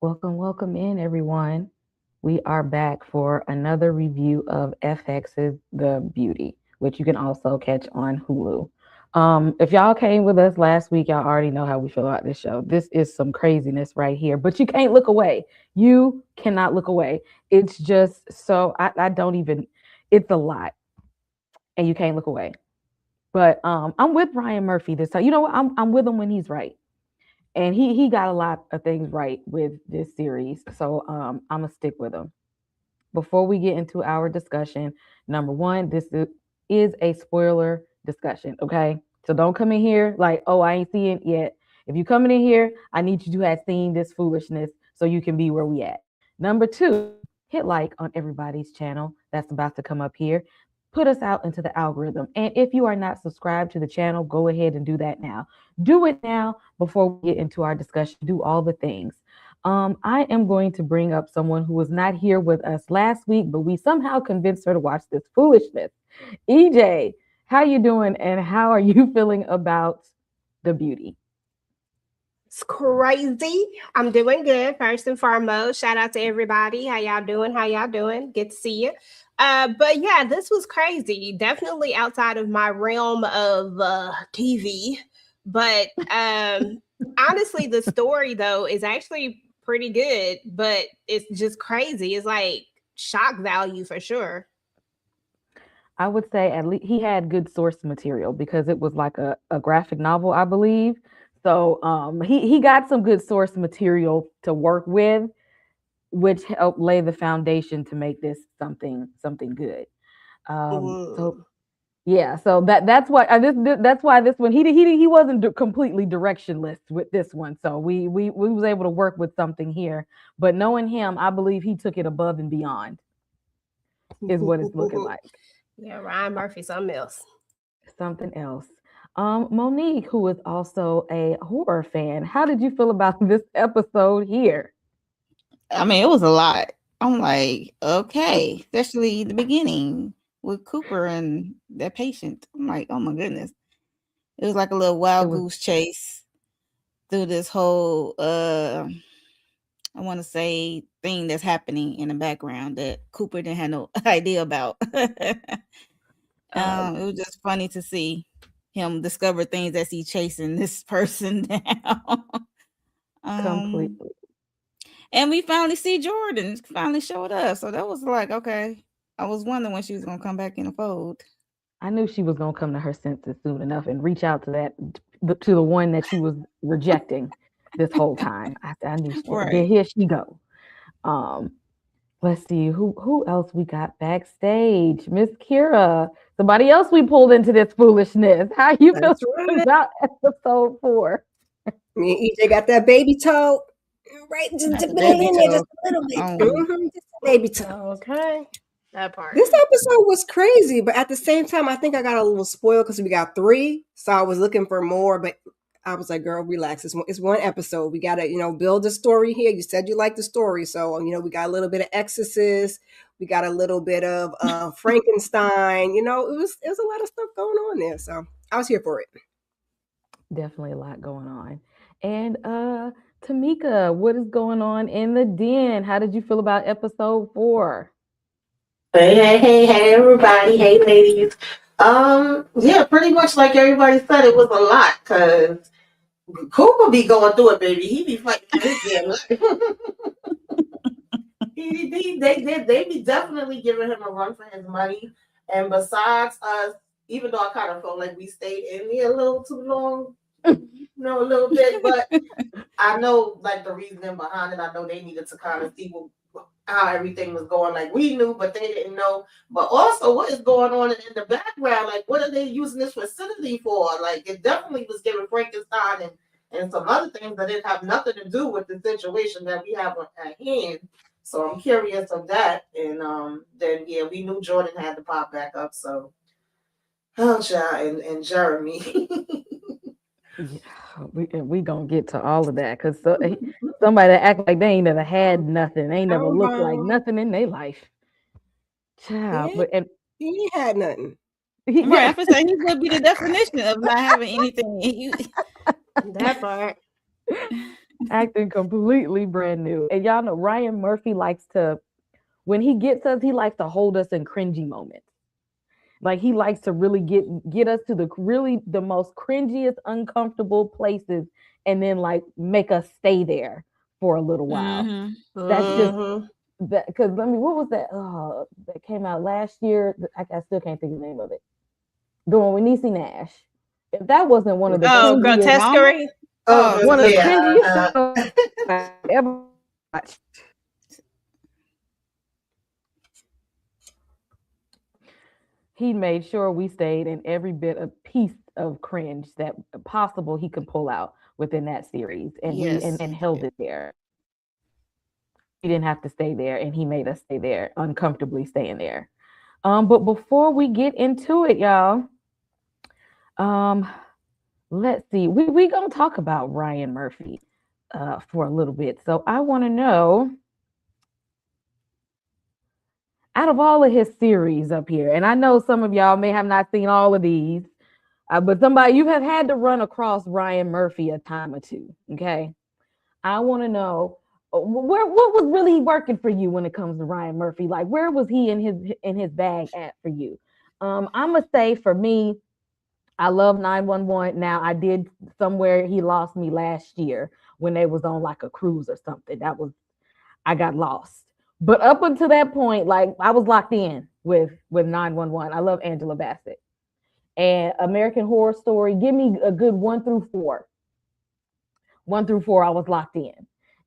Welcome in, everyone. We are back for another review of FX's The Beauty, which you can also catch on Hulu. If y'all came with us last week, y'all already know how we feel about this show. This is some craziness right here, but you can't look away. You cannot look away. It's just so, I don't even, it's a lot, and you can't look away. But I'm with Ryan Murphy this time. You know what? I'm with him when he's right, and he got a lot of things right with this series. So I'm gonna stick with him. Before we get into our discussion, number one, is a spoiler discussion. Okay, so don't come in here like, oh, I ain't seeing it yet. If you coming in here, I need you to have seen this foolishness so you can be where we at. Number two, hit like on everybody's channel that's about to come up here. Put us out into the algorithm. And if you are not subscribed to the channel, go ahead and do that now. Do it now before we get into our discussion. Do all the things. I am going to bring up someone who was not here with us last week, but we somehow convinced her to watch this foolishness. EJ, how you doing, and how are you feeling about The Beauty? It's crazy. I'm doing good. First and foremost, shout out to everybody. How y'all doing? How y'all doing? Good to see you. But yeah, this was crazy. Definitely outside of my realm of TV. But honestly, the story though is actually pretty good. But it's just crazy. It's like shock value for sure. I would say at least he had good source material because it was like a graphic novel, I believe. So he got some good source material to work with, which helped lay the foundation to make this something good. So Mm. yeah, so that's why that's why this one he wasn't completely directionless with this one. So we was able to work with something here. But knowing him, I believe he took it above and beyond is what it's looking like. Yeah, Ryan Murphy, something else. Something else. Monique, who is also a horror fan, how did you feel about this episode here? I mean, it was a lot. I'm like, okay, especially the beginning with Cooper and that patient. I'm like, oh my goodness. It was like a little It wild was goose chase through this whole I want to say thing that's happening in the background that Cooper didn't have no idea about. uh, It was just funny to see him discover things as he chasing this person down. um completely. And we finally see Jordan finally showed up. So that was like, okay. I was wondering when she was gonna come back in the fold. I knew she was gonna come to her senses soon enough and reach out to to the one that she was rejecting this whole time. I knew. There, Right. here she go. Um, let's see who else we got backstage. Miss Kira, somebody else we pulled into this foolishness. How you feel That's right. about episode 4? Me and EJ got that baby toe. Right, just Not to the put it baby in there just toe. a little bit. Um, Just a baby toe. Okay. That part. This episode was crazy, but at the same time, I think I got a little spoiled because we got three. So I was looking for more, but I was like, girl, relax. It's one episode. We got to, build a story here. You said you liked the story. So, we got a little bit of Exorcist. We got a little bit of Frankenstein. It was a lot of stuff going on there. So I was here for it. Definitely a lot going on. And Tamika, what is going on in the den? How did you feel about episode 4? Hey, everybody. Hey, ladies. Yeah, pretty much like everybody said, it was a lot because Cooper be going through it, baby. He be fighting for his damn life. They be definitely giving him a run for his money. And besides us, even though I kind of felt like we stayed in there a little too long, a little bit, but I know like the reasoning behind it. I know they needed to kind of see how everything was going. Like we knew, but they didn't know. But also, what is going on in the background? Like, what are they using this facility for? Like, it definitely was giving Frankenstein and some other things that didn't have nothing to do with the situation that we have at hand. So I'm curious of that. And then yeah, we knew Jordan had to pop back up. So oh, child, and Jeremy. Yeah, we gonna get to all of that because somebody that act like they ain't never had nothing, ain't never looked like Um, nothing in their life, child. yeah, But and he ain't had nothing. right. I yeah, feel like he would be the definition of not having anything. That part. acting completely brand new. And y'all know Ryan Murphy likes to, when he gets us, he likes to hold us in cringy moments. Like he likes to really get us to the really the most cringiest, uncomfortable places, and then like make us stay there for a little while. Mm-hmm. That's just Mhm. that because I mean, what was that? That came out last year. I still can't think of the name of it. The one with Niecy Nash. If that wasn't one of the Oh, cringiest, Drama? grotesquerie. Oh, Oh, one of the yeah. cringiest shows I ever watched, he made sure we stayed in every bit of piece of cringe that possible he could pull out within that series, and we yes, and he held did. it there. We didn't have to stay there, and he made us stay there, uncomfortably staying there. But before we get into it, y'all, um, let's see. We gonna talk about Ryan Murphy for a little bit. So I want to know, out of all of his series up here, and I know some of y'all may have not seen all of these, but somebody you have had to run across Ryan Murphy a time or two. Okay, I want to know where what was really working for you when it comes to Ryan Murphy. Like where was he in his bag at for you? I'm gonna say for me, I love 911. Now I did somewhere he lost me last year when they was on like a cruise or something. That was I got lost. But up until that point, like I was locked in with 911. I love Angela Bassett and American Horror Story. Give me a good 1 through 4. 1 through 4, I was locked in.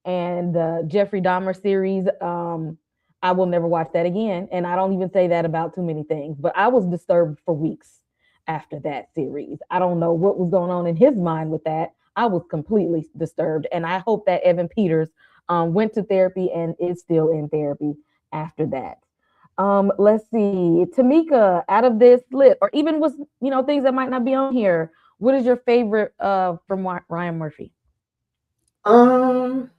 And the Jeffrey Dahmer series, I will never watch that again. And I don't even say that about too many things, but I was disturbed for weeks after that series. I don't know what was going on in his mind with that. I was completely disturbed. And I hope that Evan Peters went to therapy and is still in therapy after that. Let's see, Tamika, out of this list, or even with things that might not be on here, what is your favorite from Ryan Murphy? Um,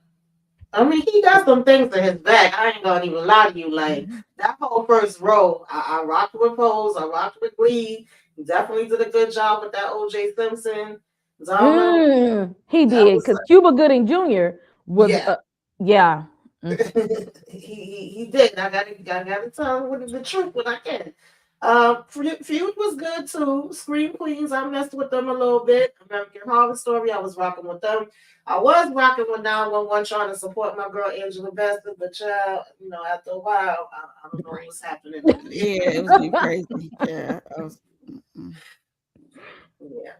I mean, he got some things in his back. I ain't gonna even lie to you. Like that whole first row, I rocked with Pose, I rocked with Glee. He definitely did a good job with that O.J. Simpson drama. He That did was because Cuba Gooding Jr. was, yeah. yeah. Mm. he did. I gotta tell him what the truth when I can. Feud was good too. Scream Queens, I messed with them a little bit. American Horror Story, I was rocking with them. I was rocking with 911 trying to support my girl Angela Bassett, but child, after a while, I don't know what's happening over there. Yeah, it was getting crazy. Yeah, I was. Mm-mm. Yeah.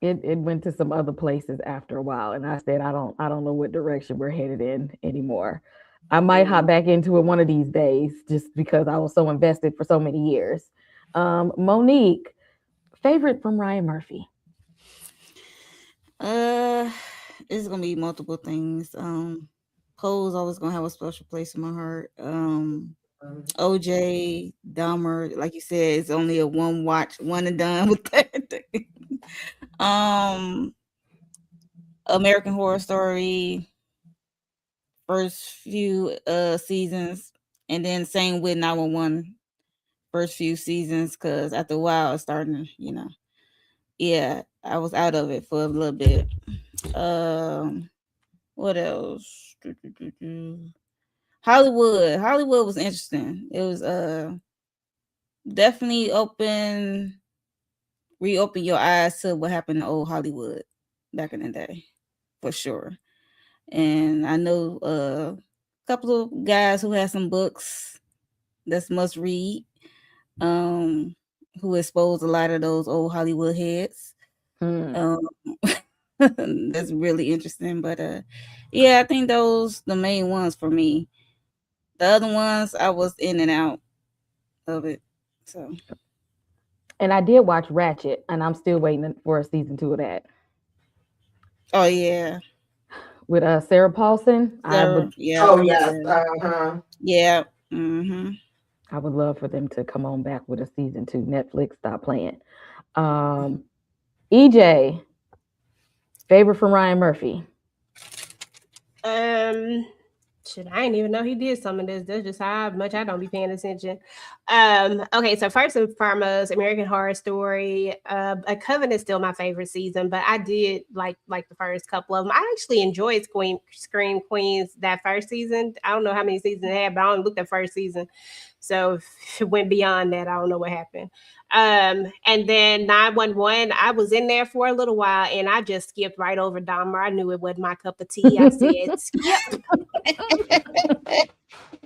It went to some other places after a while, and I said I don't know what direction we're headed in anymore. I might hop Mhm. back into it one of these days just because I was so invested for so many years. Monique, favorite from Ryan Murphy? Uh, it's gonna be multiple things. Poe's always gonna have a special place in my heart. OJ Dahmer, like you said, it's only a one watch, one and done with that. um, American Horror Story, first few seasons, and then same with 911 first few seasons, because after a while it's starting to, yeah, I was out of it for a little bit. Um, what else? Hollywood was interesting. It was definitely reopen your eyes to what happened in old Hollywood back in the day, for sure. And I know a couple of guys who had some books that's must read, um, who exposed a lot of those old Hollywood heads. Hmm. Um, that's really interesting. But yeah, I think those the main ones for me. The other ones I was in and out of it. So And I did watch Ratchet, and I'm still waiting for a season 2 of that oh yeah. with Sarah Paulson. I Sarah, would yeah, Oh yes. yeah. Uh-huh. Yeah. Mm-hmm. I would love for them to come on back with a season 2. Netflix, stop playing. Um, EJ, favorite from Ryan Murphy? Um, Shit, I didn't even know he did some of this. That's just how much I don't be paying attention. Okay, so first and foremost, American Horror Story. A Coven is still my favorite season, but I did like the first couple of them. I actually enjoyed Scream Queens that first season. I don't know how many seasons it had, but I only looked at first season. So if it went beyond that, I don't know what happened. And then 911, I was in there for a little while and I just skipped right over Dahmer. I knew it wasn't my cup of tea. I said, skip.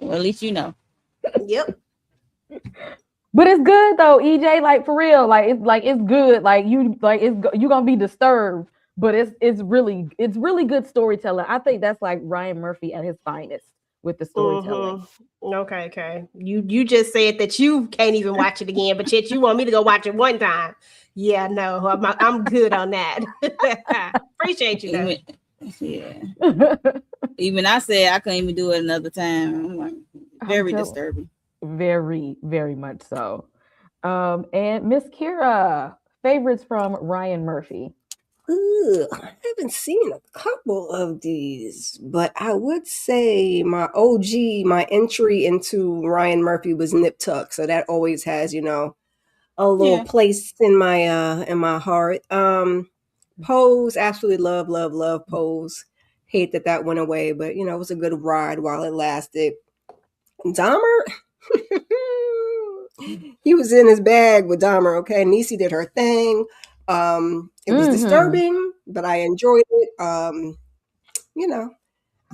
Well, at least you know. Yep. But it's good though, EJ. Like for real, it's good. Like you gonna be disturbed, but it's really good storytelling. I think that's like Ryan Murphy at his finest with the storytelling. Mm-hmm. Okay. You just said that you can't even watch it again, but yet you want me to go watch it one time. Yeah, no, I'm good on that. Appreciate you though. Yeah. Even I said I couldn't even do it another time. I'm like, very disturbing. Very, very much so. And Miss Kira, favorites from Ryan Murphy. Ooh, I haven't seen a couple of these, but I would say my OG, my entry into Ryan Murphy was Nip Tuck, so that always has, a little place in my heart. Pose, absolutely love Pose. Hate that went away, but it was a good ride while it lasted. Dahmer, he was in his bag with Dahmer. Okay, Niecy did her thing. It was disturbing, but I enjoyed it. I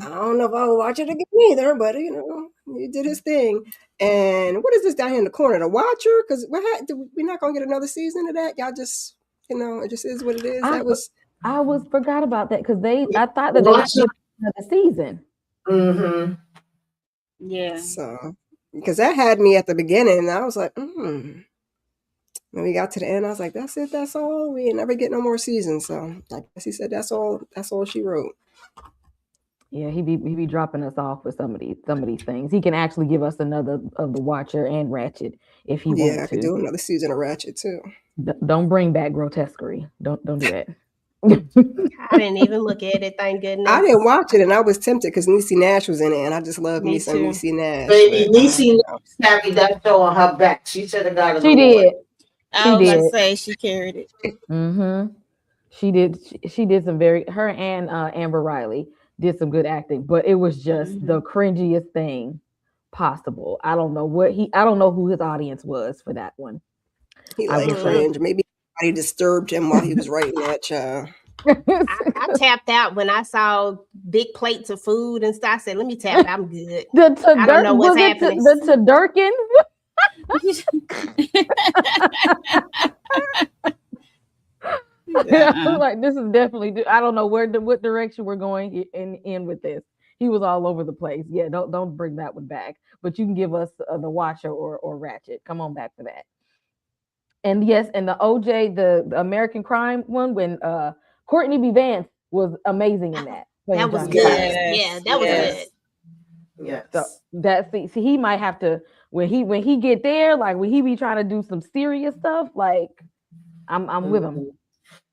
don't know if I'll watch it again either, but he did his thing. And what is this down here in the corner? The Watcher? Because we're not gonna get another season of that. Y'all just, it just is what it is. I forgot about that because I thought that they would get another season. Mm-hmm. Yeah. So because that had me at the beginning, and I was like, When we got to the end, I was like, that's it, that's all. We ain't never get no more seasons. So I guess he said that's all she wrote. Yeah, he be dropping us off with some of these things. He can actually give us another of the Watcher and Ratchet if he wants to. Yeah, I could do another season of Ratchet too. Don't bring back Grotesquerie. Don't do that. I didn't even look at it, thank goodness. I didn't watch it, and I was tempted because Niecy Nash was in it, and I just love me some Niecy Nash. Baby, Niecy carried that show on her back. She should have got it. She did. I was gonna say she carried it. Mm-hmm. She did. She did some her and Amber Riley did some good acting, but it was just the cringiest thing possible. I don't know who his audience was for that one. He liked cringe. Maybe somebody disturbed him while he was writing that child. I tapped out when I saw big plates of food and stuff. I said, let me tap. I'm good. I don't know what's happening. The Todurkin. Like this is definitely. I don't know what direction we're going in with this. He was all over the place. Yeah, don't bring that one back. But you can give us the Watcher or Ratchet. Come on back for that. And yes, and the OJ, the American Crime one, when Courtney B. Vance was amazing in that. That was good. Yeah, that was good. Yes. So that's see, he might have to when he get there, like when he be trying to do some serious stuff, like I'm with him.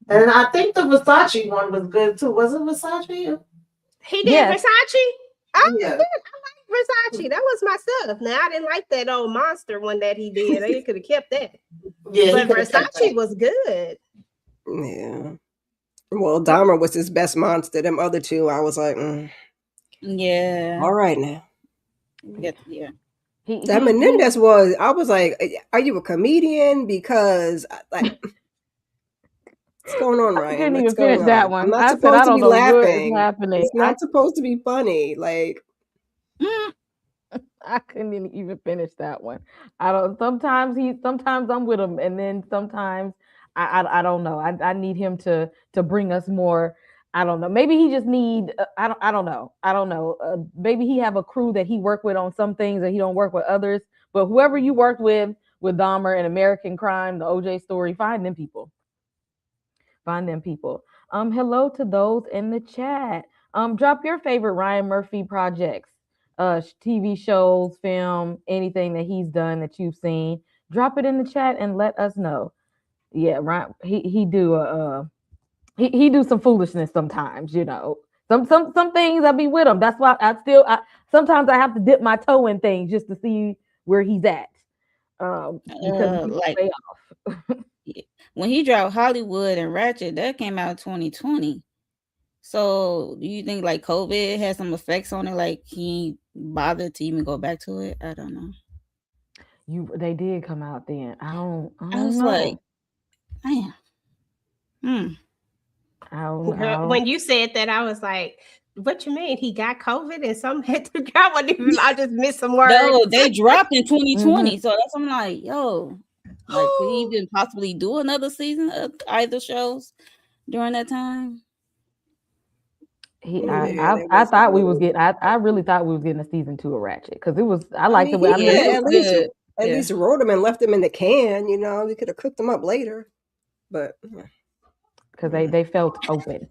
And I think the Versace one was good too. Was it Versace? He did Versace? I like Versace. That was my stuff. Now I didn't like that old monster one that he did. They could have kept that. Yeah, but Versace was good. Yeah. Well, Dahmer was his best monster. Them other two, I was like, yeah. All right now. Yeah. That Menendez was. I was like, are you a comedian? Because like. What's going on, Ryan? I couldn't even finish that one. I'm not supposed to be laughing. Happening. It's not supposed to be funny. Like I couldn't even finish that one. I don't. Sometimes I'm with him, and then sometimes I don't know. I need him to bring us more. I don't know. Maybe he just need. I don't know. Maybe he have a crew that he work with on some things that he don't work with others. But whoever you worked with Dahmer and American Crime, the OJ story, find them people. Hello to those in the chat. Drop your favorite Ryan Murphy projects, TV shows, film, anything that he's done that you've seen. Drop it in the chat and let us know. Yeah, Ryan, he do some foolishness sometimes, Some things I be with him. That's why I sometimes I have to dip my toe in things just to see where he's at. Because he's Like way off. when he dropped Hollywood and Ratchet, that came out in 2020. So do you think like COVID had some effects on it? Like he bothered to even go back to it? I don't know. They did come out then. I I don't was like, know. man, hmm. I Girl, don't when you said that, I was like, "What you mean? He got COVID and some had to go?" I wasn't even. I just missed some words. No, they dropped in Mhm. 2020. So that's I'm like, yo, like could he even possibly do another season of either shows during that time? He Yeah, that I was a thought we was little. getting I really thought we was getting a season 2 of Ratchet because it was I I liked mean, it. I he mean, Yeah, it it could was was at least good. at Yeah. least wrote them and left them in the can. You know, we could have cooked them up later. But because they felt open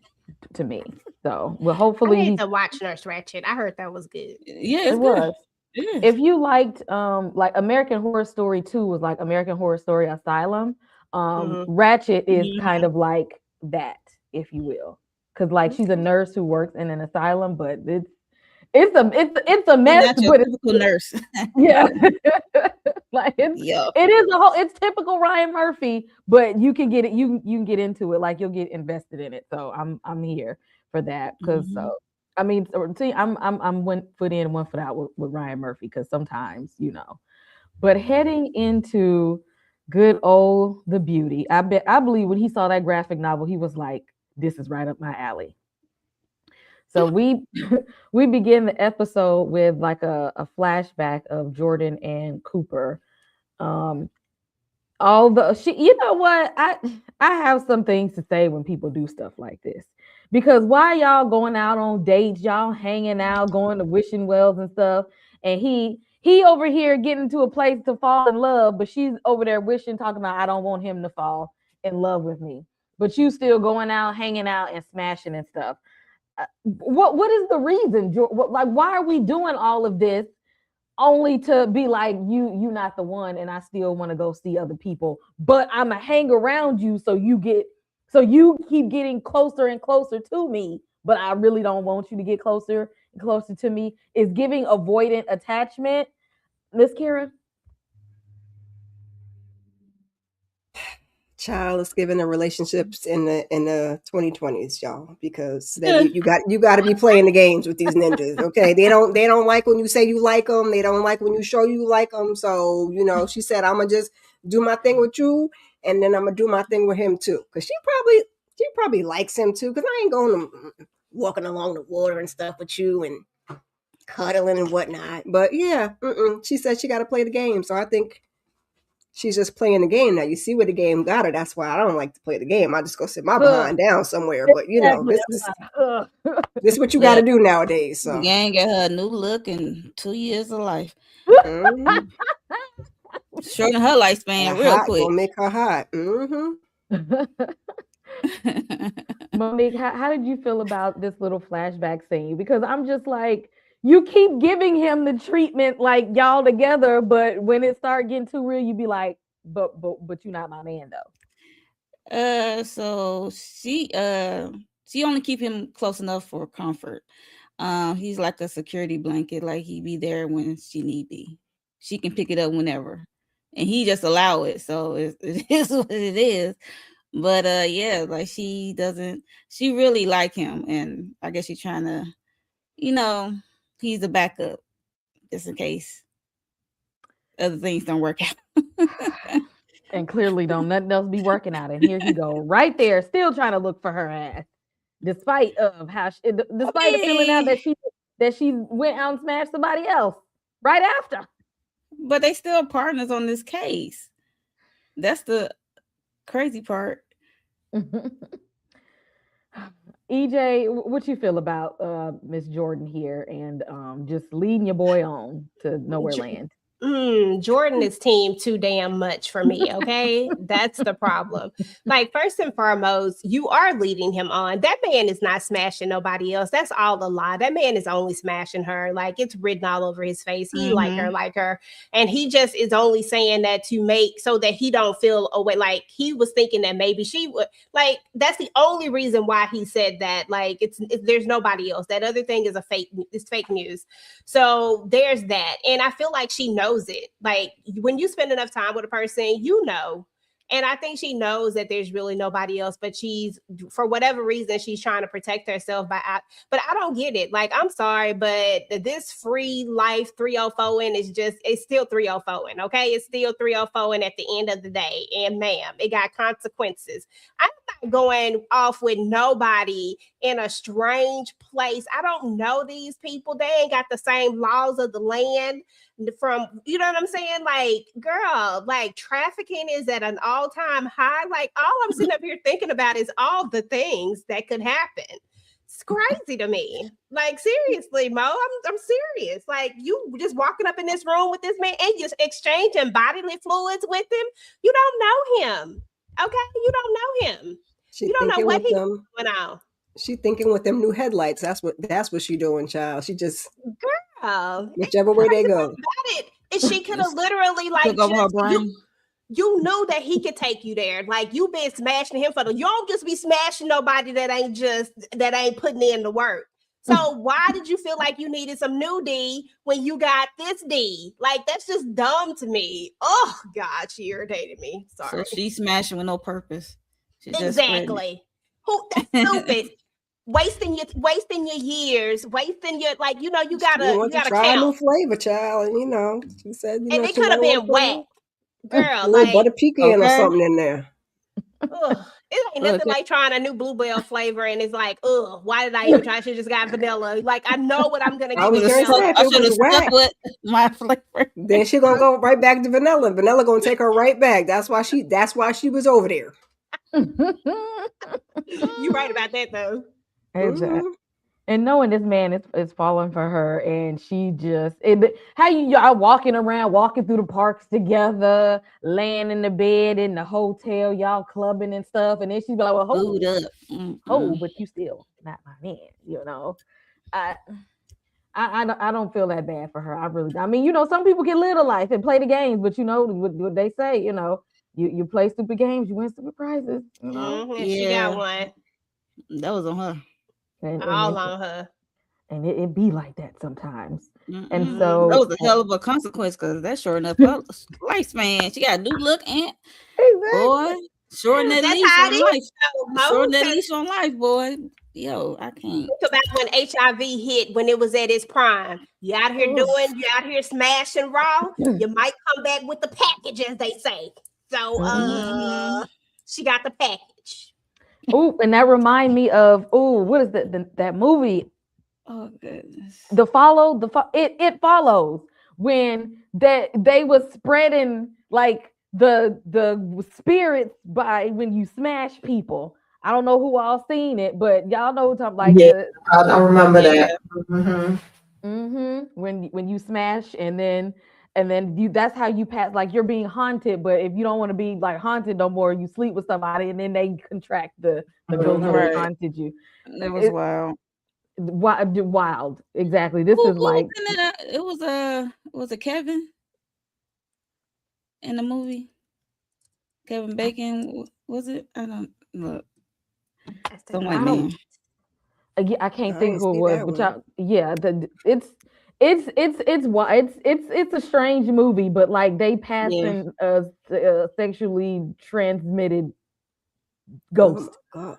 to me. So well, I hopefully need he's to watch Nurse Ratchet. I heard that was good. Yeah, it it's good. was. It is. If you liked like American Horror Story 2 was like American Horror Story Asylum, Hmm. Ratchet is kind Mhm. of like that, if you will. Cause like she's a nurse who works in an asylum, but it's a She's mess, not your but it's typical nurse. yeah. Like Yeah. it is a whole it's typical Ryan Murphy, but you can get it you can get into it like you'll get invested in it. So I'm here for that because Mhm. I mean see I'm one foot in one foot out with Ryan Murphy because sometimes but heading into good old The Beauty, I believe when he saw that graphic novel he was like, this is right up my alley. So we we begin the episode with like a flashback of Jordan and Cooper. Um, all the she, you know what? I have some things to say when people do stuff like this. Because why y'all going out on dates, y'all hanging out, going to wishing wells and stuff, and he over here getting to a place to fall in love, but she's over there wishing, talking about I don't want him to fall in love with me. But you still going out, hanging out, and smashing and stuff. What is the reason? Like, why are we doing all of this only to be like you not the one, and I still want to go see other people, but I'ma hang around you so you keep getting closer and closer to me, but I really don't want you to get closer and closer to me. Is giving avoidant attachment, Miss Kara? child is given the relationships in the 2020s, y'all, because then you got to be playing the games with these ninjas. Okay, they don't like when you say you like them. They don't like when you show you like them. So you know, she said, I'm gonna just do my thing with you, and then I'm gonna do my thing with him too, because she probably likes him too. Because I ain't going to walking along the water and stuff with you and cuddling and whatnot. But yeah, she said she got to play the game. So I think she's just playing the game now. You see where the game got her. That's why I don't like to play the game. I just go sit my Ugh, behind down somewhere. But you know, exactly. Ugh. this is what you got to Yeah. do nowadays. The So gang got her a new look in 2 years of life. mm-hmm. Shorten her lifespan real Hot quick. gonna make her hot. Mm-hmm. Monique, how did you feel about this little flashback scene? Because I'm just like, you keep giving him the treatment like y'all together, but when it start getting too real, you be like, but you're not my man though. So she only keep him close enough for comfort. He's like a security blanket, like he be there when she need be. She can pick it up whenever, and he just allow it. So it is what it is. But yeah, like she doesn't. She really like him, and I guess she's trying to, you know, he's a backup just in case other things don't work out. And clearly don't nothing else be working out. And here he go right there, still trying to look for her ass, despite of how I despite the feeling out mean, that she went out and smashed somebody else right after. but they still partners on this case. That's the crazy part. EJ, what you feel about Miss Jordan here and just leading your boy on to nowhere Jo- land? Jordan is team too damn much for me. Okay, that's the problem. Like, first and foremost, you are leading him on. That man is not smashing nobody else. That's all a lie. That man is only smashing her. Like, it's written all over his face. He like her, and he just is only saying that to make so that he don't feel away. Like, he was thinking that maybe she would. Like, that's the only reason why he said that. Like, there's nobody else. That other thing is it's fake news. So there's that, and I feel like she knows it. Like, when you spend enough time with a person, you know. And I think she knows that there's really nobody else, but she's, for whatever reason, she's trying to protect herself but I don't get it. Like, I'm sorry, but this free life 304ing is just, it's still 304ing, okay? It's still 304ing at the end of the day. And ma'am, it got consequences. I'm not going off with nobody in a strange place. I don't know these people. They ain't got the same laws of the land from, you know what I'm saying? Like, girl, like, trafficking is at an all-time high. Like, all I'm sitting up here thinking about is all the things that could happen. It's crazy to me. Like, seriously, Mo, I'm serious. Like, you just walking up in this room with this man and just exchanging bodily fluids with him. You don't know him. Okay? You don't know him. You don't know what he's going on. She thinking with them new headlights. That's what she doing, child. She just, girl, whichever way they go. About it is she could have literally like just, you knew that he could take you there. Like, you've been smashing him you don't just be smashing nobody that ain't putting in the work. So why did you feel like you needed some new D when you got this D? Like, that's just dumb to me. Oh God, she irritated me. Sorry. So she's smashing with no purpose. Exactly. Who? That's stupid. Wasting your years, wasting your, like, you know, you gotta try count. a new flavor, child, and you know, she said, and it could have been wet, girl. A little butter pecan or something in there. It ain't nothing like trying a new bluebell flavor, and it's like, why did I even try? I should just got vanilla. Like, I know what I'm gonna get. I should have stuck with my flavor. Then she gonna go right back to vanilla. Vanilla gonna take her right back. That's why she was over there. You right about that though. Exactly. And knowing this man is falling for her, and she just how y'all walking through the parks together, laying in the bed in the hotel, y'all clubbing and stuff, and then she'd be like, "Well, hold up, but you still not my man," you know. I don't feel that bad for her. I mean, you know, some people can live a life and play the games, but you know what they say, you know, you play stupid games, you win stupid prizes. You know? Yeah. She got one. That was on her. All on her. And it be like that sometimes. And so that was a hell of a consequence, because that's shorting up her lifespan. She got a new look, and boy, shorten that leash on life. Shorten that leash on life, boy. Yo, I can't. Think about when HIV hit, when it was at its prime. You out here smashing raw. You might come back with the package, as they say. So she got the package. Oh, and that remind me of what is that movie? Oh goodness. It follows, when they was spreading like the spirits by when you smash people. I don't know who all seen it, but y'all know what I'm like. I remember that. When you smash and then that's how you pass, like, you're being haunted, but if you don't want to be like haunted no more, you sleep with somebody and then they contract the ghost that haunted you. It was wild. Wild. Exactly. This is like it was a Kevin in the movie. Kevin Bacon, was it? I don't look. Some white man. I can't think who it was, but it's a strange movie, but like they passing a sexually transmitted ghost. Oh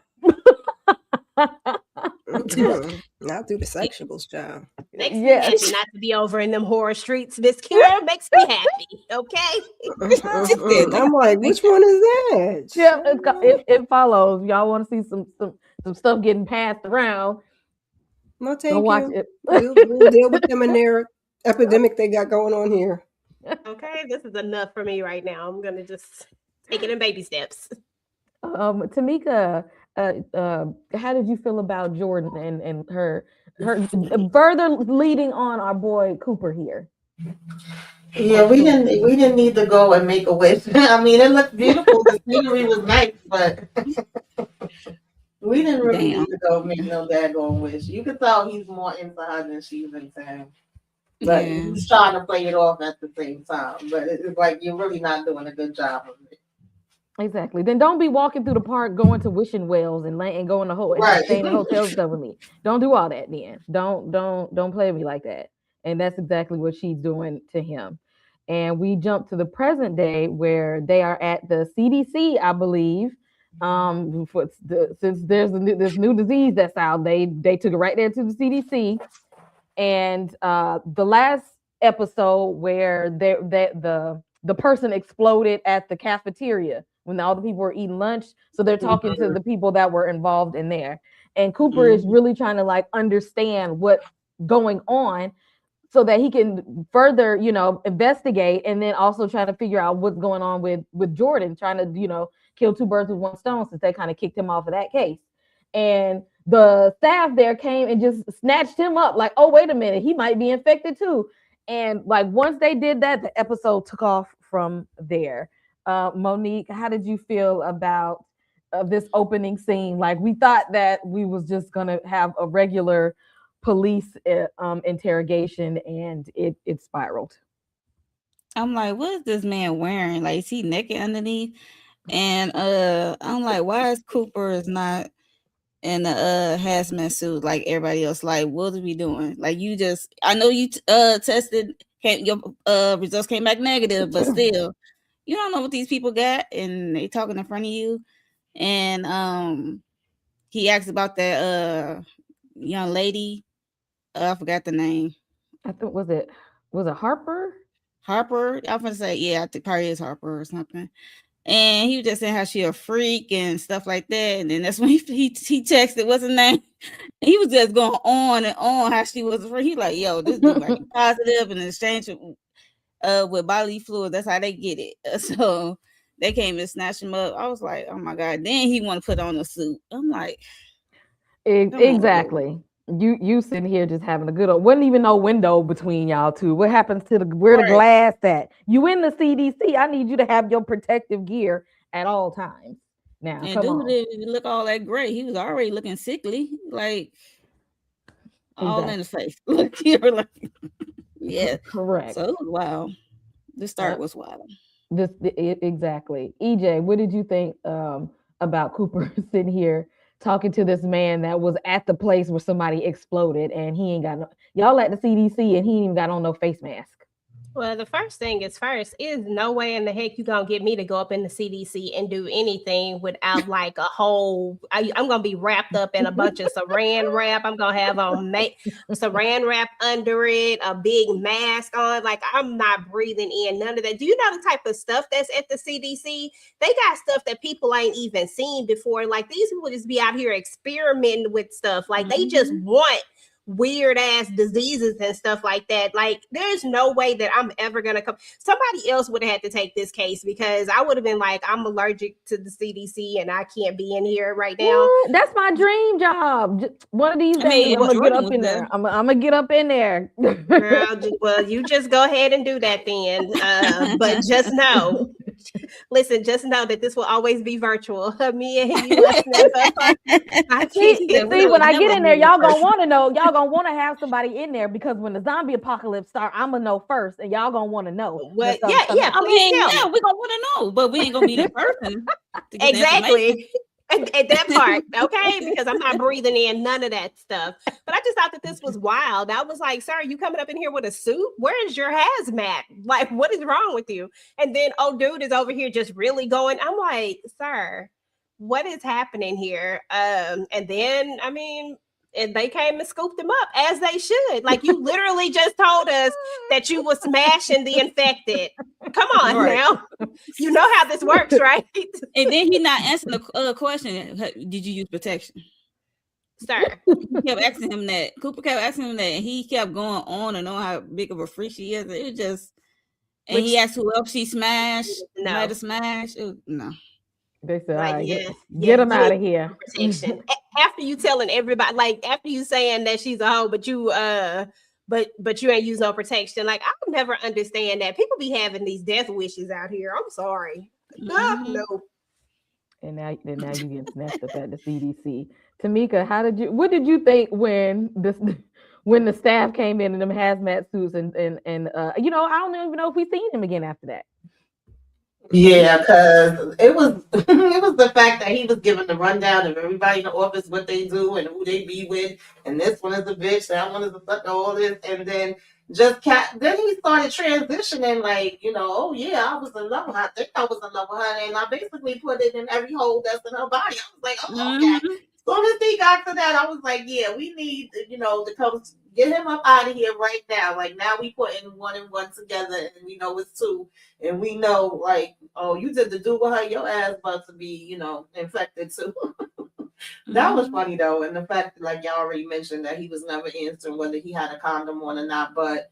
not through the sexuals, child. Makes me happy not to be over in them horror streets. Miss Kira makes me happy. Okay. I'm like, which one is that? Yeah, it follows. Y'all want to see some stuff getting passed around? No, thank you. Watch it. We'll deal with them and their epidemic they got going on here. Okay, this is enough for me right now. I'm gonna just take it in baby steps. Tamika, how did you feel about Jordan and her further leading on our boy Cooper here? Yeah, we didn't need to go and make a wish. I mean, it looked beautiful. The scenery was nice, but we didn't really Damn. need to go make no daggone wish. You could tell he's more into her than she's into him. But Yeah. he's trying to play it off at the same time. But it's like you're really not doing a good job of it. Exactly. Then don't be walking through the park going to wishing wells and going to Right. staying in hotels and stuff with me. Don't do all that then. Don't play with me like that. And that's exactly what she's doing to him. And we jump to the present day where they are at the CDC, I believe. Since there's this new disease that's out, they took it right there to the CDC. And the last episode where the person exploded at the cafeteria when all the people were eating lunch, so they're talking to the people that were involved in there, and Cooper is really trying to like understand what's going on so that he can further investigate, and then also trying to figure out what's going on with Jordan, trying to kill two birds with one stone, since they kind of kicked him off of that case. And the staff there came and just snatched him up, like, oh, wait a minute, he might be infected too. And like once they did that, the episode took off from there. Monique, how did you feel about this opening scene? Like, we thought that we was just gonna have a regular police interrogation, and it spiraled. I'm like, what is this man wearing? Like, is he naked underneath? And I'm like, why is Cooper is not in a hazmat suit like everybody else? Like, what are we doing? Like, you just, I know you tested, your results came back negative, but still, you don't know what these people got, and they talking in front of you. And he asked about that young lady. I forgot the name. I thought was it Harper? Harper. I was gonna say, yeah, I think probably is Harper or something. And he was just saying how she a freak and stuff like that. And then that's when he texted, what's his name? He was just going on and on how she was a freak. He like, yo, this dude might be positive, and in exchange with bodily fluid, that's how they get it. So they came and snatched him up. I was like, oh my God. Then he want to put on a suit. I'm like, exactly. You sitting here just having a good old, wasn't even no window between y'all two. What happens to where the glass at? You in the CDC? I need you to have your protective gear at all times. Now, and come dude on. didn't look all that great. He was already looking sickly, like all in the face. Look here, like yeah, correct. So it was wild. The start was wild. Exactly. EJ, what did you think about Cooper sitting here talking to this man that was at the place where somebody exploded, and he ain't got no, y'all at the CDC, and he ain't even got on no face mask? Well, the first thing is no way in the heck you gonna get me to go up in the CDC and do anything without like a whole. I'm gonna be wrapped up in a bunch of Saran wrap. I'm gonna have on Saran wrap under it, a big mask on. Like, I'm not breathing in none of that. Do you know the type of stuff that's at the CDC? They got stuff that people ain't even seen before. Like, these people just be out here experimenting with stuff. Like, they just want weird ass diseases and stuff like that. Like, there's no way that I'm ever gonna come. Somebody else would have had to take this case, because I would have been like, I'm allergic to the CDC and I can't be in here right now. That's my dream job. One of these days, I'm gonna get up in there. I'm gonna get up in there. Girl, well, you just go ahead and do that then. But just know, listen, just know that this will always be virtual. Me and you, see, when I get in there, y'all gonna want to know. Y'all gonna want to have somebody in there, because when the zombie apocalypse start, I'm gonna know first, and y'all gonna want to know. What? Yeah. I mean, yeah, we're gonna want to know, but we ain't gonna be the person. Exactly. At that part, okay, because I'm not breathing in none of that stuff. But I just thought that this was wild. I was like, sir, you coming up in here with a suit? Where is your hazmat? Like, what is wrong with you? And then, oh, dude is over here just really going. I'm like, sir, what is happening here? And then, I mean, and they came and scooped him up, as they should. Like, you literally just told us that you were smashing the infected. Come on now. You know how this works, right? And then he not answering the question, did you use protection? Sir. He kept asking him that. Cooper kept asking him that, and he kept going on and on how big of a freak she is. It was just, and he asked who else she smashed. No. Might have smashed. No. They said, like, get him out of here. Protection. After you telling everybody, like, after you saying that she's a hoe, but you but you ain't use no protection. Like, I'll never understand that. People be having these death wishes out here. I'm sorry. Mhm. No. And now you get snatched up at the CDC. Tamika, what did you think when this when the staff came in them hazmat suits and I don't even know if we seen him again after that. Yeah, because it was it was the fact that he was giving the rundown of everybody in the office what they do and who they be with, and this one is a bitch, that one is a sucker, all this, and then then he started transitioning, like, oh yeah, I was in love with her. I think I was in love with her, and I basically put it in every hole that's in her body. I was like, oh, okay. Mhm. As soon as he got to that, I was like, yeah, we need, to come get him up out of here right now. Like, now we putting one and one together, and we know it's two, and we know, like, oh, you did the do with her, your ass about to be, infected too. That was Mhm. funny though, and the fact that, like y'all already mentioned, that he was never answering whether he had a condom on or not. But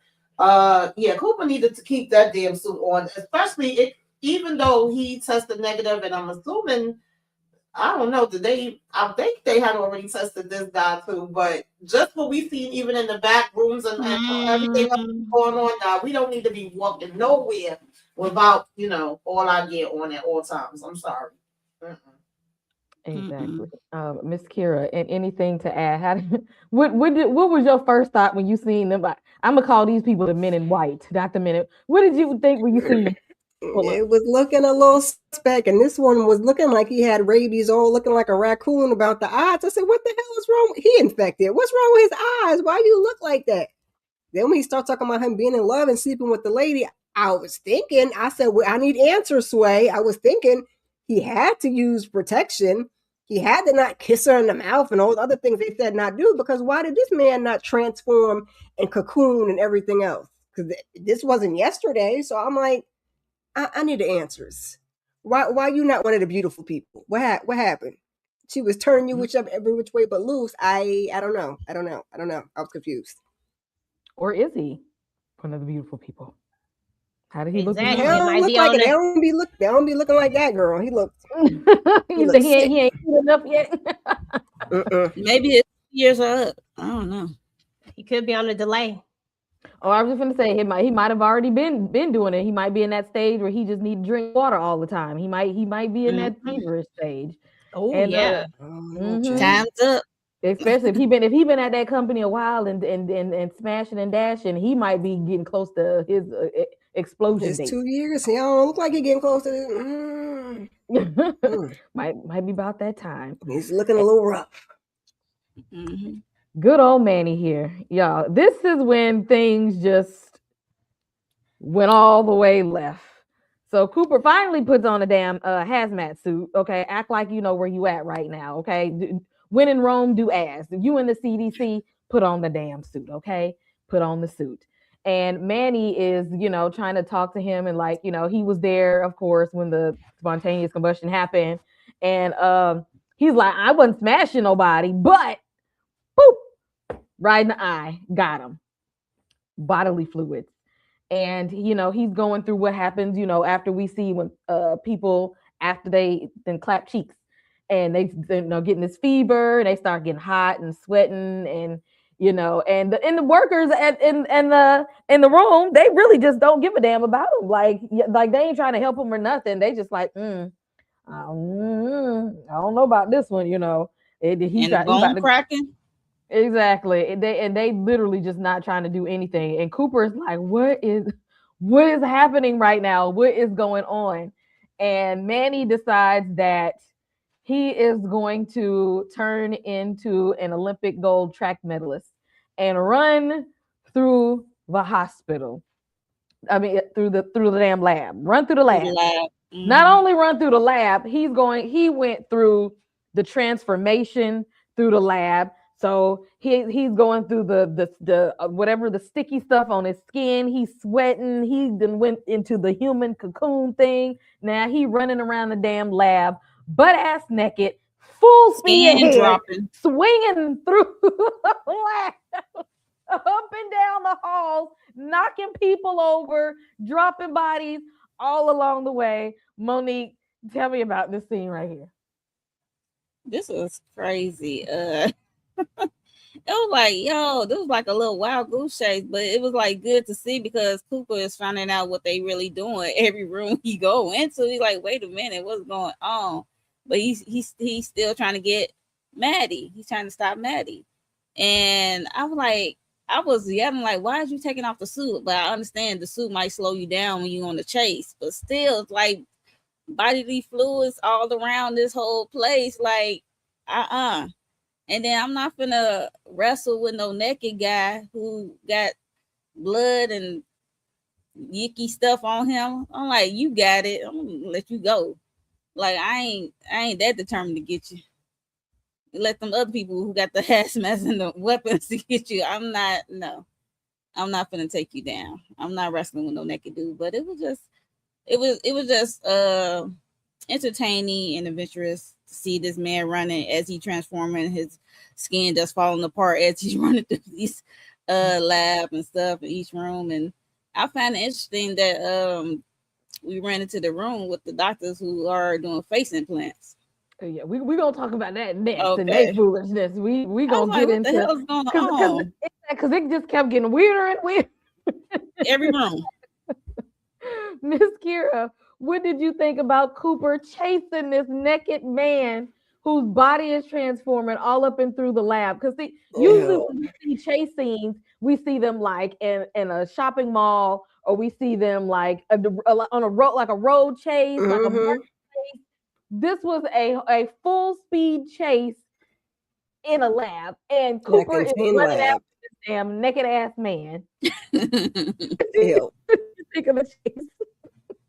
yeah, Cooper needed to keep that damn suit on, especially even though he tested negative, and I'm assuming, I don't know, I think they had already tested this guy too, but just what we seen even in the back rooms and everything else Mhm. going on now, we don't need to be walking nowhere without, all our gear on at all times. I'm sorry. Mm-mm. Exactly. Mm-mm. Miss Kira, and anything to add? What was your first thought when you seen them? I'm gonna call these people the men in white, not the men. What did you think when you seen them pull up? It was looking a little suspect, and this one was looking like he had rabies, all looking like a raccoon about the eyes. I said, "What the hell is wrong? He infected. What's wrong with his eyes? Why you look like that?" Then when he started talking about him being in love and sleeping with the lady, I was thinking, I said, well, I need answers, Sway. I was thinking he had to use protection. He had to not kiss her in the mouth and all the other things they said not do, because why did this man not transform and cocoon and everything else? Because this wasn't yesterday. So I'm like, I need the answers. Why you not one of the beautiful people? What happened? She was turning you every which way but loose. I don't know. I don't know. I was confused. Or is he one of the beautiful people? How did he look to He Exactly. you? It don't might look be like on it. They the don't be looking like that girl. He You think looks sick. he ain't good enough yet? Mm-mm. Maybe his years are up. I don't know. he could be on a delay. Oh, I was just gonna say he might have already been doing it. He might be in that stage where he just need to drink water all the time. He might be in that Mhm. feverish stage. Oh And yeah. Oh, no, mhm, child. Time's up. especially if he been at that company a while and smashing and dashing, he might be getting close to his explosion It's date. 2 years. He don't look like he getting close to this. Mm. might be about that time. He's looking a Eh, little rough. Mhm. Good old Manny here, y'all. This is when things just went all the way left. So Cooper finally puts on a damn hazmat suit. Okay, act like you know where you at right now. Okay, when in Rome, do as. If you in the CDC, put on the damn suit. Okay, put on the suit. And Manny is, trying to talk to him, and like, he was there, of course, when the spontaneous combustion happened, and he's like, I wasn't smashing nobody, but boop, right in the eye, got him, bodily fluids. And he's going through what happens after we see when people after they then clap cheeks and they getting this fever and they start getting hot and sweating and and the workers in the room, they really just don't give a damn about him, like they ain't trying to help him or nothing. They just like I don't know about this one. He And the tried, he about bone to. cracking. Exactly. And they literally just not trying to do anything. And Cooper is like, what is happening right now? What is going on? And Manny decides that he is going to turn into an Olympic gold track medalist and run through the hospital. I mean, through the damn lab. Run through the Through the lab. lab. Not Mhm. only run through the lab, he went through the transformation through the lab. So he's going through the whatever the sticky stuff on his skin. He's sweating. He then went into the human cocoon thing. Now he running around the damn lab, butt ass naked, full speed Skin ahead, dropping. swinging through the lab, up and down the halls, knocking people over, dropping bodies all along the way. Monique, tell me about this scene right here. This was crazy. It was like, yo, this was like a little wild goose chase, but it was like good to see because Cooper is finding out what they really doing. Every room he go into, he's like, wait a minute, what's going on? But he's still trying to get Maddie. He's trying to stop Maddie. And I was like, I was yelling like, why is you taking off the suit? But I understand the suit might slow you down when you're on the chase. But still, it's like bodily fluids all around this whole place. Like, and then I'm not gonna wrestle with no naked guy who got blood and yicky stuff on him. I'm like, you got it. I'm gonna let you go. Like I ain't that determined to get you. Let them other people who got the hazmat and the weapons to get you. I'm not. No, I'm not gonna take you down. I'm not wrestling with no naked dude. But it was just entertaining and adventurous to see this man running as he transforming, his skin just falling apart as he's running through these lab and stuff in each room. And I find it interesting that we ran into the room with the doctors who are doing face implants. Yeah, we gonna talk about that next and Okay. they foolishness. We gonna like, get what into the hell is going on? because it just kept getting weirder and weirder. Every room. Miss Kira, what did you think about Cooper chasing this naked man whose body is transforming all up and through the lab? Because usually when we see chase scenes, we see them like in a shopping mall, or we see them like on a road, like a road chase, like a market chase. This was a full speed chase in a lab, and Cooper is running after this damn naked ass man. Ew. Think of the chase.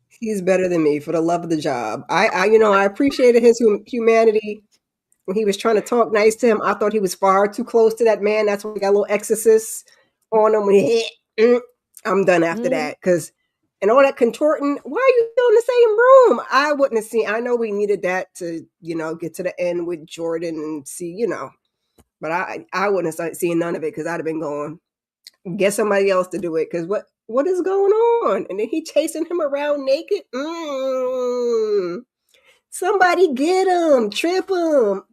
He's better than me for the love of the job. I appreciated his humanity when he was trying to talk nice to him. I thought he was far too close to that man. That's why he got a little exorcist on him. When I'm done after that because. And all that contorting, why are you still in the same room? I wouldn't have seen. I know we needed that to, get to the end with Jordan and see, But I wouldn't have seen none of it because I'd have been going, get somebody else to do it. Because what is going on? And then he chasing him around naked. Somebody get him, trip him.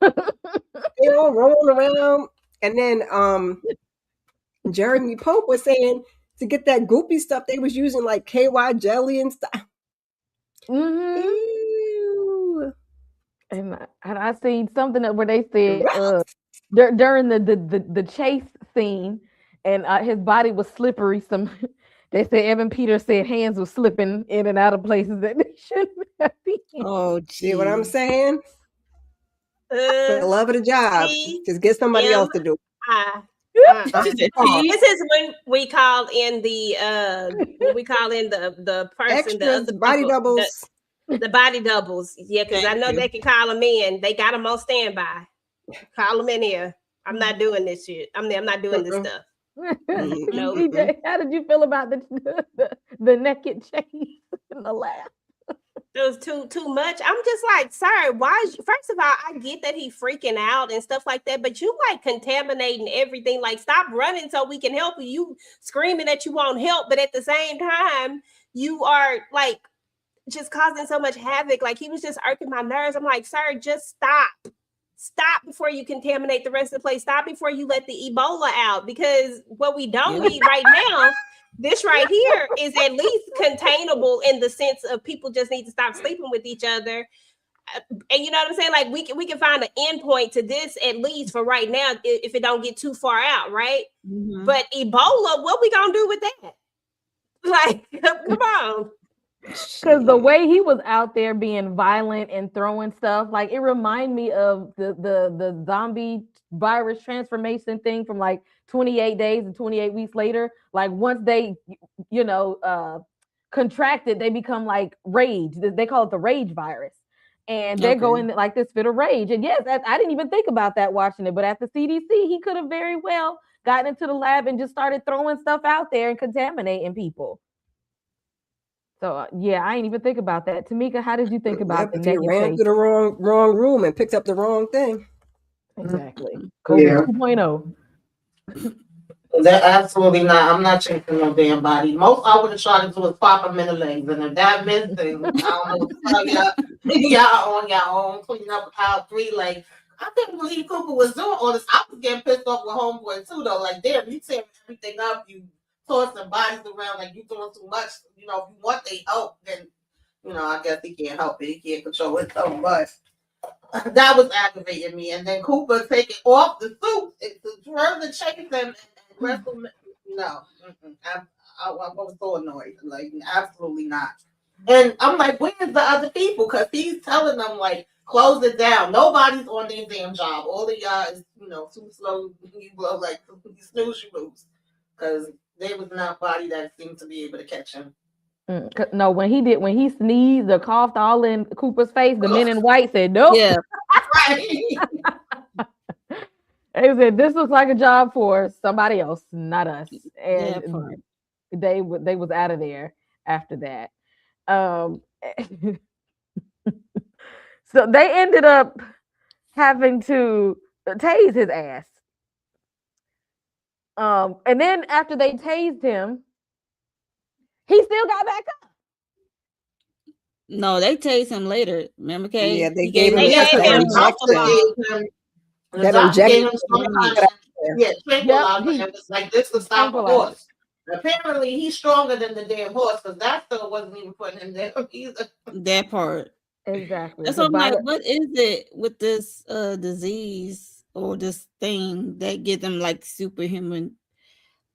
They all rolling around. And then Jeremy Pope was saying, to get that goopy stuff, they was using like KY jelly and stuff. Ew. And I seen something where they said during the chase scene, and his body was slippery. They said Evan Peters said hands were slipping in and out of places that they shouldn't have been. Oh, see what I'm saying? For the love of the job, just get somebody else to do it. This is when we call in the person, extras, the other body people, doubles, the body doubles. Yeah, because I know they can call them in. They got them on standby. Call them in here. I'm not doing this shit. I'm not doing this stuff. No. DJ, how did you feel about the naked chase in the lab? It was too much. I'm just like, sir, why is first of all, I get that he freaking out and stuff like that, but you like contaminating everything. Like, stop running so we can help you. You screaming that you won't help, but at the same time, you are like just causing so much havoc. Like, he was just irking my nerves. I'm like, sir, just stop. Stop before you contaminate the rest of the place. Stop before you let the Ebola out, because what we don't need right now, this right here is at least containable in the sense of people just need to stop sleeping with each other. And you know what I'm saying? Like, we can find an end point to this, at least for right now, if it don't get too far out, right? Mm-hmm. But Ebola, what we gonna do with that? Like, come on. Because the way he was out there being violent and throwing stuff, like, it reminded me of the zombie virus transformation thing from like 28 days and 28 weeks later. Like, once they, contracted, they become like rage. They call it the rage virus. And they go in like this fit of rage. And yes, I didn't even think about that watching it. But at the CDC, he could have very well gotten into the lab and just started throwing stuff out there and contaminating people. So yeah, I didn't even think about that. Tamika, how did you think about the naked ran through the wrong room and picked up the wrong thing? Exactly. COVID 2.0. That absolutely not. I'm not chasing no damn body. Most I would have tried to do is pop them in the legs, and if that missing, I don't know. Y'all on your own, cleaning up about 3 legs. I couldn't believe Cooper was doing all this. I was getting pissed off with Homeboy too, though. Like, damn, you tearing everything up, you tossing bodies around, like you doing too much. You know, if you want their help, then I guess he can't help it. He can't control it so much. That was aggravating me. And then Cooper taking off the suit to further chase him and wrestle. No, I was so annoyed. Like, absolutely not. And I'm like, where's the other people? Because he's telling them, like, close it down. Nobody's on their damn job. All of y'all is, too slow. You blow like you snooze, you lose. Because there was nobody that seemed to be able to catch him. No, when he sneezed or coughed all in Cooper's face, the men in white said, nope. Yeah. They said, this looks like a job for somebody else, not us. And they was out of there after that. So they ended up having to tase his ass. And then after they tased him, he still got back up. No, they tased him later. Remember, Kay? Yeah, they He gave him that injection. Tranquilizer, and was like, this to stop a horse. Apparently, he's stronger than the damn horse, because that still wasn't even putting him there either. That part. Exactly. That's what I'm like, what is it with this disease or this thing that gives them like superhuman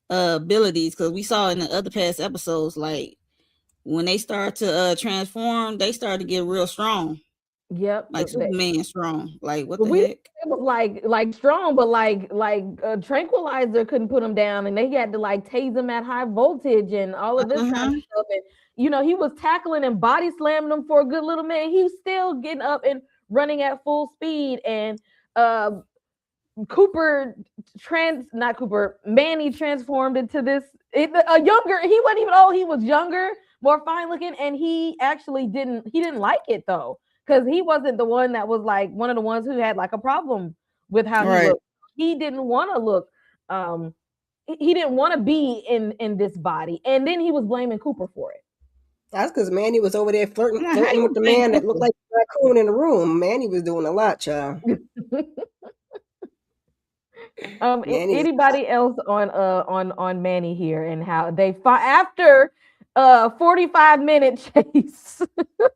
abilities? Because we saw in the other past episodes, like when they start to transform, they start to get real strong. Yep, like Superman strong. Like what the heck? It was like strong, but like tranquilizer couldn't put him down, and they had to like tase him at high voltage and all of this kind of stuff. And he was tackling and body slamming him for a good little minute. He was still getting up and running at full speed. And Manny transformed into this a younger. He wasn't even old. He was younger, more fine looking, and he actually didn't like it though. Because he wasn't the one that was like one of the ones who had like a problem with how he looked. He didn't want to look. He didn't want to be in this body, and then he was blaming Cooper for it. That's because Manny was over there flirting with the man that looked like a raccoon in the room. Manny was doing a lot, child. Anybody else on Manny here and how they after 45-minute chase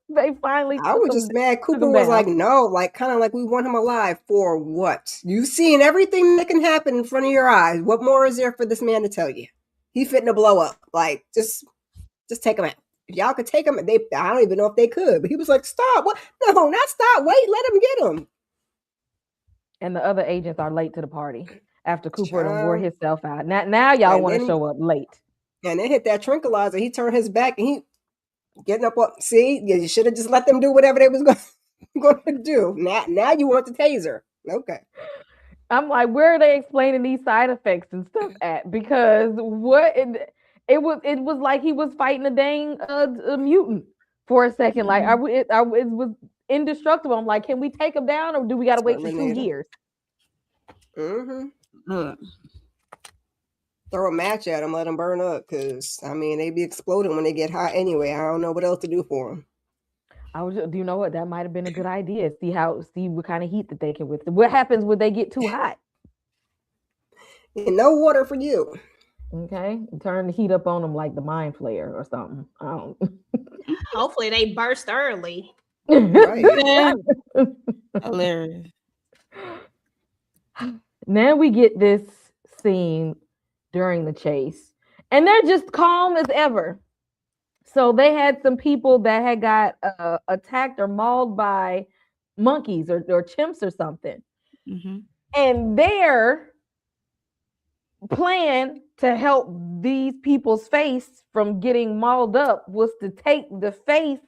they finally I was just mad Cooper was like, no, like kind of like we want him alive for what? You've seen everything that can happen in front of your eyes. What more is there for this man to tell you? He fitting to blow up. Like just take him out. If y'all could take him, I don't even know if they could, but he was like, stop. What? No, not stop. Wait, let him get him. And the other agents are late to the party after Cooper done wore himself out. Now y'all want to show up late. And they hit that tranquilizer. He turned his back and he getting up. See, you should have just let them do whatever they was going to do. Now you want the taser. Okay. I'm like, where are they explaining these side effects and stuff at? Because it was like he was fighting a dang a mutant for a second. Like it was indestructible. I'm like, can we take him down, or do we got to wait for 2 years? Throw a match at him, let him burn up, because they be exploding when they get hot anyway. I don't know what else to do for them. Do you know what? That might have been a good idea. See what kind of heat that they can withstand. What happens when they get too hot? No water for you. Okay, turn the heat up on them like the Mind Flayer or something. I don't. Hopefully they burst early. Right. Hilarious. Now we get this scene during the chase, and they're just calm as ever. So they had some people that had got attacked or mauled by monkeys or chimps or something, and their plan to help these people's face from getting mauled up was to take the face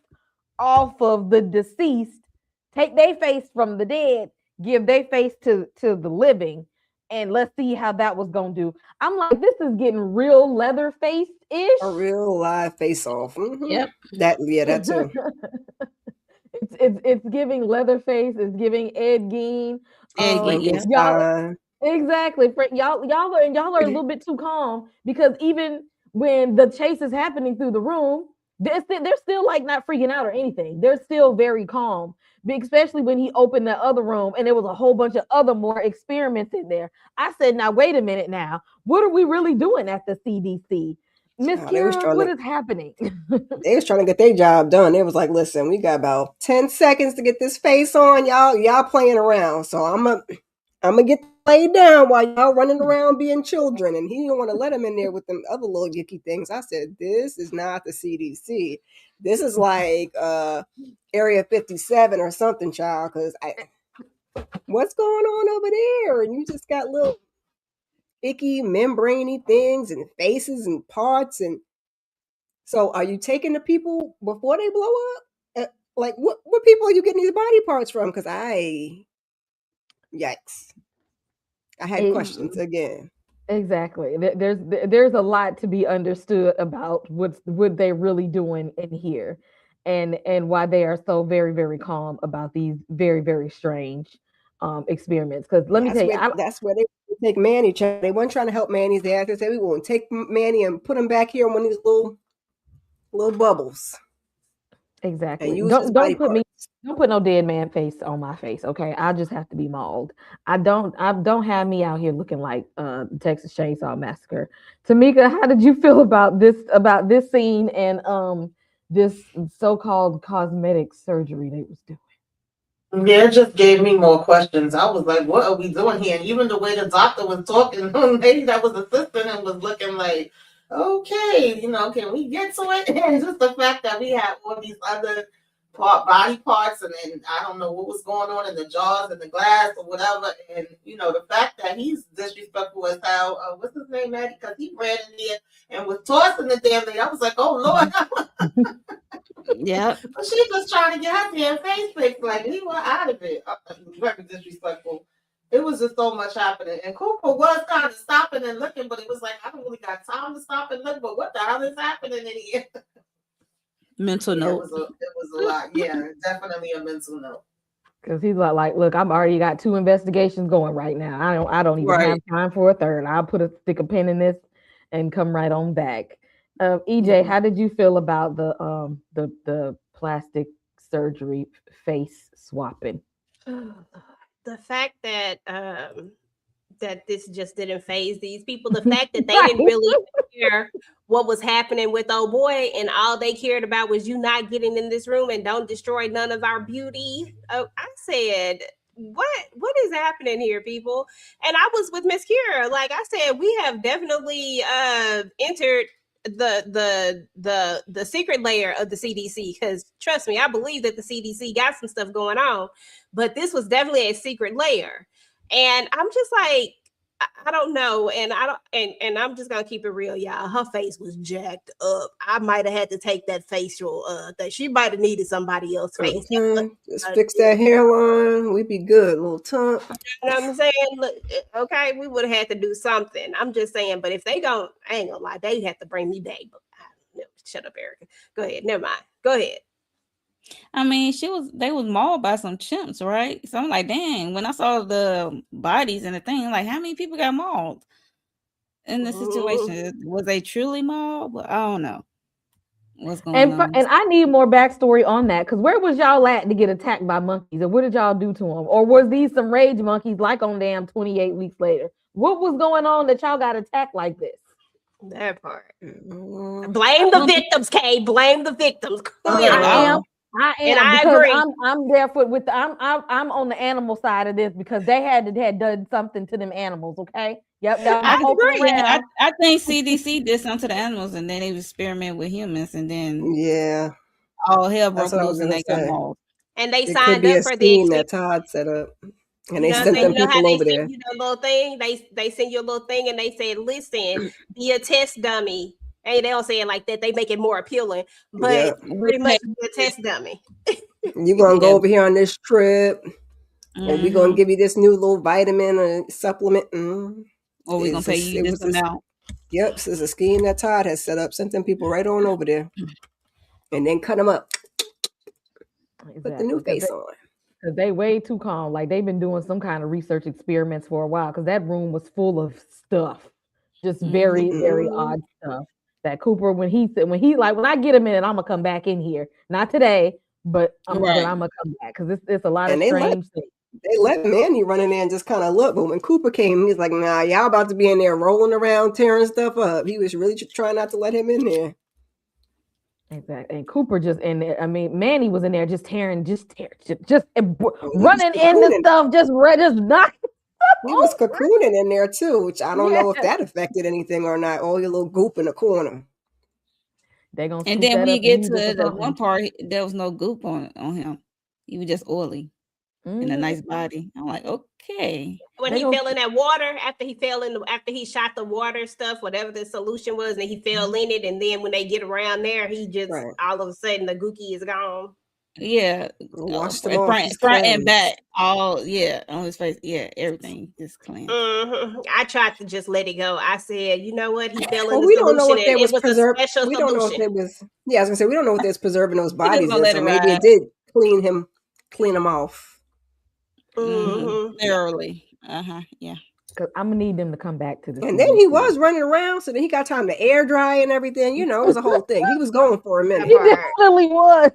off of the deceased, take their face from the dead, give their face to the living, and let's see how that was gonna do. I'm like, this is getting real Leatherface-ish. A real live face off. Yep. That too. It's giving Leatherface. It's giving Ed Gein. Y'all, exactly. Y'all are a little bit too calm, because even when the chase is happening through the room, They're still like not freaking out or anything. They're still very calm, especially when he opened the other room and there was a whole bunch of other more experiments in there. I said, now wait a minute now. What are we really doing at the CDC? Miss Child, they was Kira, trying what to is happening? they was trying to get their job done. They was like, listen, we got about 10 seconds to get this face on. Y'all playing around. So I'm gonna get laid down while y'all running around being children. And he didn't want to let him in there with them other little yicky things. I said, this is not the CDC. This is like Area 57 or something, child. Because what's going on over there? And you just got little icky membraney things and faces and parts. And so are you taking the people before they blow up? Like what people are you getting these body parts from? Because yikes. I had questions again. Exactly. There's a lot to be understood about what they're really doing in here, and why they are so very very calm about these very very strange experiments. Because let me tell you, That's where they take Manny. They weren't trying to help Manny's ass. They said we want to take Manny and put him back here in one of these little bubbles and exactly. use his body parts. Don't put no dead man face on my face, okay? I just have to be mauled. I don't have me out here looking like Texas Chainsaw Massacre. Tamika, how did you feel about this scene and this so-called cosmetic surgery they was doing? Yeah, it just gave me more questions. I was like, what are we doing here? And even the way the doctor was talking, the lady that was assisting him was looking like, okay, can we get to it? And just the fact that we had all these other body parts, and then I don't know what was going on in the jars and the glass or whatever. And, the fact that he's disrespectful as hell. What's his name, Maddie? Because he ran in there and was tossing the damn thing. I was like, oh, Lord. Yeah. But she just trying to get her damn face fixed. Like, he was out of it. Very disrespectful. It was just so much happening. And Cooper was kind of stopping and looking, but it was like, I don't really got time to stop and look, but what the hell is happening in here? Mental note. It was a lot. Yeah, definitely a mental note. Because he's like, look, I'm already got 2 investigations going right now. I don't even have time for a third. I'll stick a pin in this and come right on back. EJ, how did you feel about the plastic surgery face swapping? The fact that that this just didn't phase these people, the fact that they didn't really care what was happening with old boy, and all they cared about was you not getting in this room and don't destroy none of our beauty. I said, what is happening here, people? And I was with Miss Kira. Like I said, we have definitely entered the secret layer of the CDC, because trust me, I believe that the CDC got some stuff going on, but this was definitely a secret layer. And I'm just like, I don't know, and I don't, and I'm just gonna keep it real, y'all. Her face was jacked up. I might have had to take that facial. That she might have needed somebody else's face. Just fix that hairline. We'd be good, little tump. You know what I'm saying? Look, okay, we would have had to do something. I'm just saying, but if they don't, I ain't gonna lie, they have to bring me back. But shut up, Erica. Go ahead. Never mind. Go ahead. I mean, they was mauled by some chimps, right? So I'm like, dang, when I saw the bodies and the thing, like, how many people got mauled in this situation? Was they truly mauled? But I don't know what's going on. And I need more backstory on that, because where was y'all at to get attacked by monkeys, and what did y'all do to them? Or was these some rage monkeys like on damn 28 weeks later? What was going on that y'all got attacked like this? That part. Blame the victims, Kay. Blame the victims. I am, and I because agree. I'm there I'm on the animal side of this, because they had done something to them animals. Okay, yep. I agree. I think CDC did something to the animals, and then they experiment with humans, and then all hell broke loose, and they got mauled. And they signed up for the scheme that Todd set up. And they sent them people over there. You know, little thing. They send you a little thing, and they said, "Listen, be a test dummy." Hey, they don't say it like that. They make it more appealing, but pretty much be a test dummy. You're gonna go over here on this trip, and we're gonna give you this new little vitamin or supplement. Or we're gonna pay you this amount. Yep, this is a scheme that Todd has set up. Sent them people right on over there, and then cut them up. Exactly. Put the new face on. Because they way too calm. Like they've been doing some kind of research experiments for a while. Because that room was full of stuff, just very, very odd stuff. That Cooper, when he said, when I get a minute, I'm gonna come back in here. Not today, but I'm Right. gonna come back because it's a lot of And strange things. they let Manny run in there and just kind of look. But when Cooper came, he's like, "Nah, y'all about to be in there rolling around, tearing stuff up." He was really trying not to let him in there. Exactly. And Cooper just in there. I mean, Manny was in there just tearing, Oh, he was running into cocooning. stuff, just knocking He was stuff over. cocooning in there too, which I don't Yeah. know if that affected anything or not. All your little goop in the corner. They gonna And scoop then that when you up and get use to it for the one something. part, there was no goop on him. He was just oily and a Mhm. nice body. I'm like, okay. When They he gonna fell in that water, after he shot the water stuff, whatever the solution was, and he fell in it, and then when they get around there, he just Right. all of a sudden the gookie is gone. Yeah, Washed him off. He's front and cleansed. back, all on his face. Yeah, everything is clean. I tried to just let it go. I said, you know what? He fell in Well, the we don't know solution, if and they it was was a preserved. special We don't know if solution. they was. Yeah, I was gonna say we don't know if there's preserving those We just bodies gonna in. let So it maybe it ride. did clean him off. Thoroughly. Yeah. because I'm gonna need them to come back to the And then he CDC. was running around, so then he got time to air dry and everything. You know, it was a whole thing. He was going for a That minute. He part. definitely was.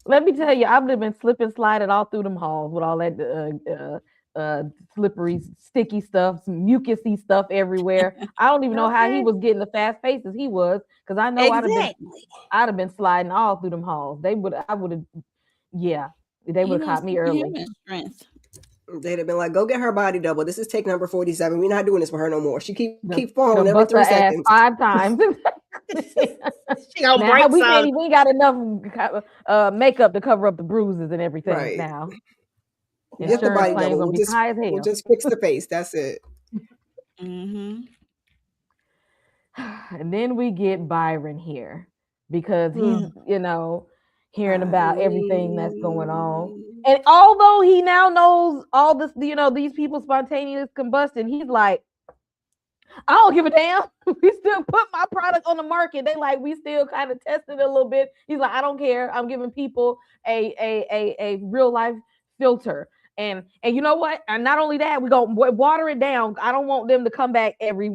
Let me tell you, I've been slipping, sliding all through them halls with all that slippery, sticky stuff, some mucusy stuff everywhere. I don't even know how he Okay. was getting the fast paces he was, because I know Exactly. I'd have been sliding all through them halls. I would have, yeah, they He would have was caught me early. superhuman strength. They'd have been like, "Go get her body double. This is take number 47. We're not doing this for her no more. She Done, keep falling done every bust her 3 seconds." ass 5 times. She gonna Now break we can't some. even. We ain't got enough makeup to cover up the bruises and everything. Right. Now Get the insurance body claims double. gonna be high as We'll hell. just fix the face. That's it. Mm-hmm. And then we get Byron here because he's, Hmm. hearing about everything that's going on. Byron. And although he now knows all this, these people spontaneous combustion, he's like, I don't give a damn. We still put my product on the market. They like, we still kind of tested it a little bit. He's like, I don't care. I'm giving people a real life filter. And you know what? And not only that, we go water it down. I don't want them to come back every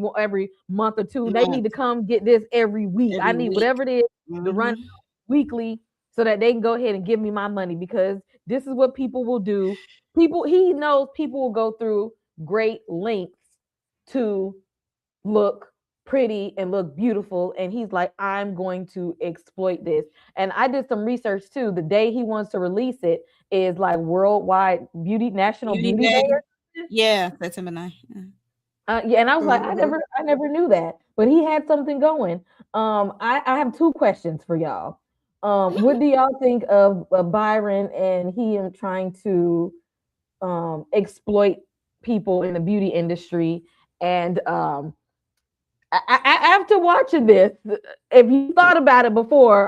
month or two. They need to come get this every week. I Every need week. whatever it is to run Mm-hmm. weekly so that they can go ahead and give me my money, because this is what people will do. He knows people will go through great lengths to look pretty and look beautiful, and he's like, I'm going to exploit this. And I did some research too. The day he wants to release it is like worldwide national Beauty beauty day. Day. Yeah, September 9th. Yeah. Yeah, and I was like, Mhm. I never knew that, but he had something going. I have two questions for y'all. What do y'all think of Byron and he trying to exploit people in the beauty industry? And after watching this, if you thought about it before,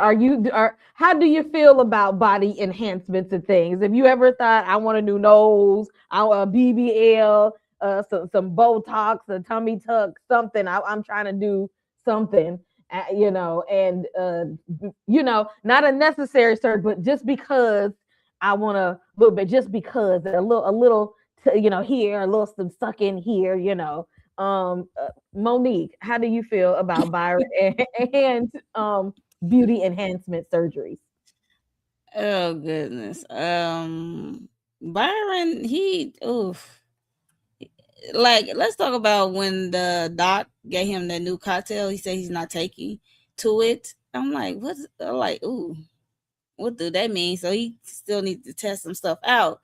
how do you feel about body enhancements and things? Have you ever thought, I want a new nose, I want a BBL, some Botox, a tummy tuck, something? I'm trying to do something, and not a necessary surgery, but just because I want a little bit, just because a little, here, a little some suck in here, Monique, how do you feel about Byron and beauty enhancement surgeries? Oh goodness. Byron, he oof. Like, let's talk about when the doc gave him the new cocktail. He said he's not taking to it. I'm like, ooh, what do that mean? So he still needs to test some stuff out.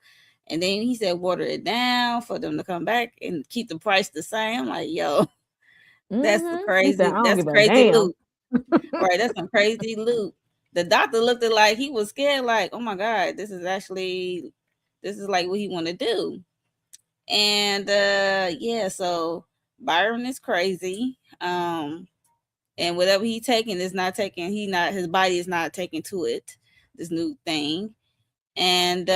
And then he said water it down for them to come back and keep the price the same. I'm like, yo, that's He said, I don't that's give a crazy damn. loot. Right, that's some crazy loot. The doctor looked at like he was scared, like, oh my God, this is like what he want to do. And yeah, so Byron is crazy. And whatever he taking is not taking, his body is not taking to it, this new thing. And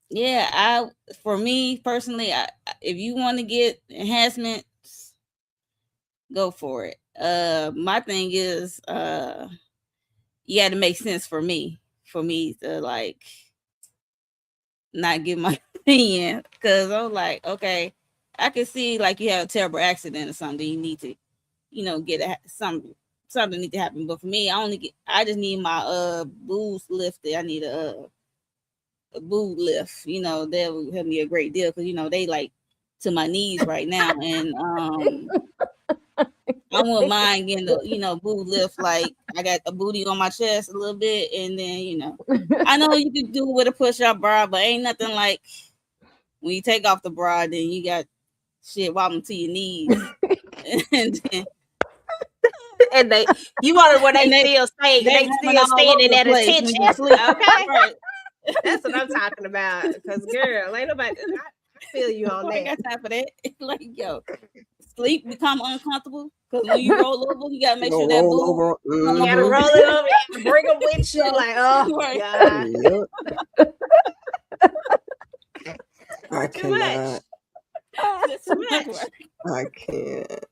yeah, for me personally, if you want to get enhancements, go for it. My thing is, you got to make sense for me to like not give my opinion, because I'm like, okay, I can see like you have a terrible accident or something. You need to, get something need to happen. But for me, I just need my boobs lifted. I need a boob lift. That would help me a great deal because they like to my knees right now, and I wouldn't mind getting the boob lift. Like I got a booty on my chest a little bit, and then I know you can do it with a push-up bra, but ain't nothing like when you take off the bra, then you got shit wobbling to your knees, and then And you want it where they still stay, they running still all standing over at the place when attention. you sleep. Okay, Right. that's what I'm talking about. Because girl, ain't nobody. I feel you on I ain't that. got time for that. Like, yo, sleep become uncomfortable because when you roll over, you gotta make You sure gonna that roll boob over. come You gotta up. roll it over and bring them with you. Like, oh Right. God, Yep. I too much. cannot. That's too much much. work. I can't.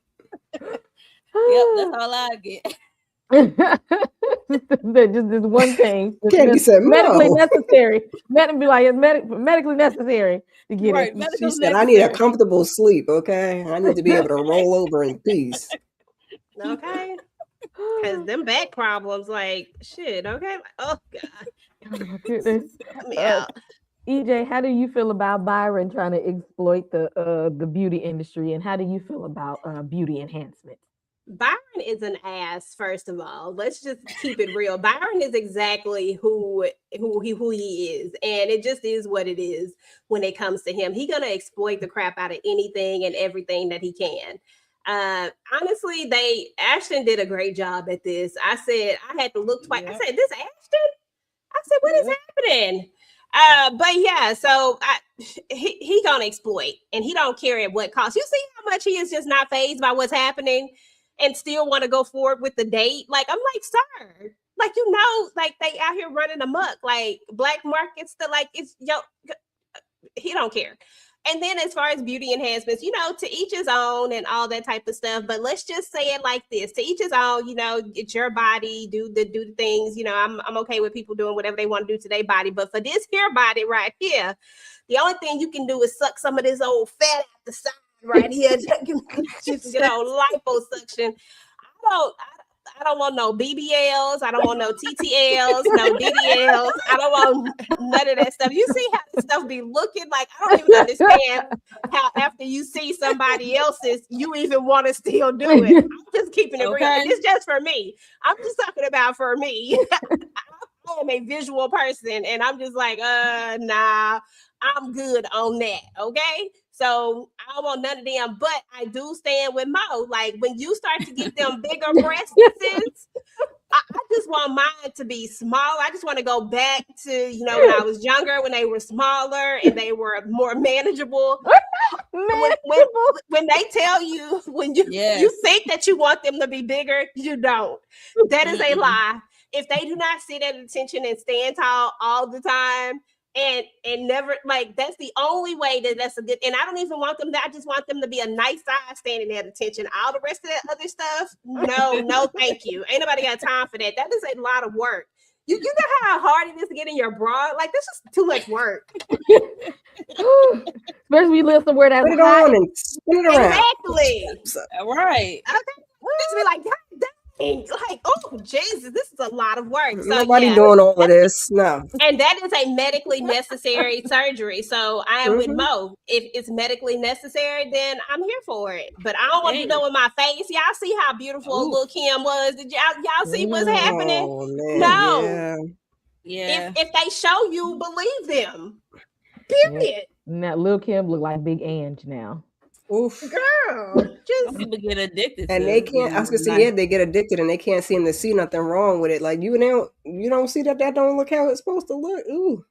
Yep, that's all I get. Just this one thing. Candy said medically no. necessary. Be like it's medically necessary to get Right, it. She medical's said, I need a necessary. comfortable sleep, okay? I need to be able to roll over in peace. Okay, because them back problems, like shit. Okay, oh God, Oh my goodness. help me out. EJ, how do you feel about Byron trying to exploit the beauty industry, and how do you feel about beauty enhancement? Byron is an ass. First of all, let's just keep it real. Byron is exactly who he is, and it just is what it is when it comes to him. He's gonna exploit the crap out of anything and everything that he can. Honestly, Ashton did a great job at this. I said I had to look twice. Yep. I said, "This Ashton." I said, "What is Yep. happening?" But yeah, so he gonna exploit, and he don't care at what cost. You see how much he is just not phased by what's happening, and still want to go forward with the date. Like I'm like, sir, like like they out here running amok, like black market still, like it's he don't care. And then as far as beauty enhancements, to each his own and all that type of stuff. But let's just say it like this: to each his own. It's your body. Do the things. I'm okay with people doing whatever they want to do to their body. But for this here body right here, the only thing you can do is suck some of this old fat out the side right here. Just liposuction. I don't want no BBLs. I don't want no TTLs, no DDLs. I don't want none of that stuff. You see how this stuff be looking like? I don't even understand how after you see somebody else's, you even want to still do it. I'm just keeping it real. Okay. And it's just for me. I'm just talking about for me. I am a visual person, and I'm just like, nah, I'm good on that. Okay. So I don't want none of them, but I do stand with Mo. Like when you start to get them bigger breasts, I just want mine to be small. I just want to go back to, when I was younger, when they were smaller and they were more manageable. When they tell you, when you think that you want them to be bigger, you don't. That is a lie. If they do not sit at attention and stand tall all the time, and never, like, that's the only way that's a good. And I don't even want them. I just want them to be a nice size standing at attention. All the rest of that other stuff, no, thank you. Ain't nobody got time for that. That is a lot of work. You know how hard it is to get in your bra? Like, this is too much work. Especially when you live somewhere that's Put it hot. on and spin it around. Exactly. Right. Okay. Just be like, God dang. Like, oh Jesus, this is a lot of work. So Nobody doing all of this. No. And that is a medically necessary surgery. So I am with Mo. If it's medically necessary, then I'm here for it. But I don't want to be done with my face. Y'all see how beautiful little Kim was? Did y'all see what's happening? Oh, man. No. Yeah. If they show you, believe them. Period. Now Lil Kim look like Big Ange now. Oof. Girl, Some people get addicted and to they can't. I was gonna say, they get addicted, and they can't seem to see nothing wrong with it. Like you don't see that don't look how it's supposed to look. Ooh.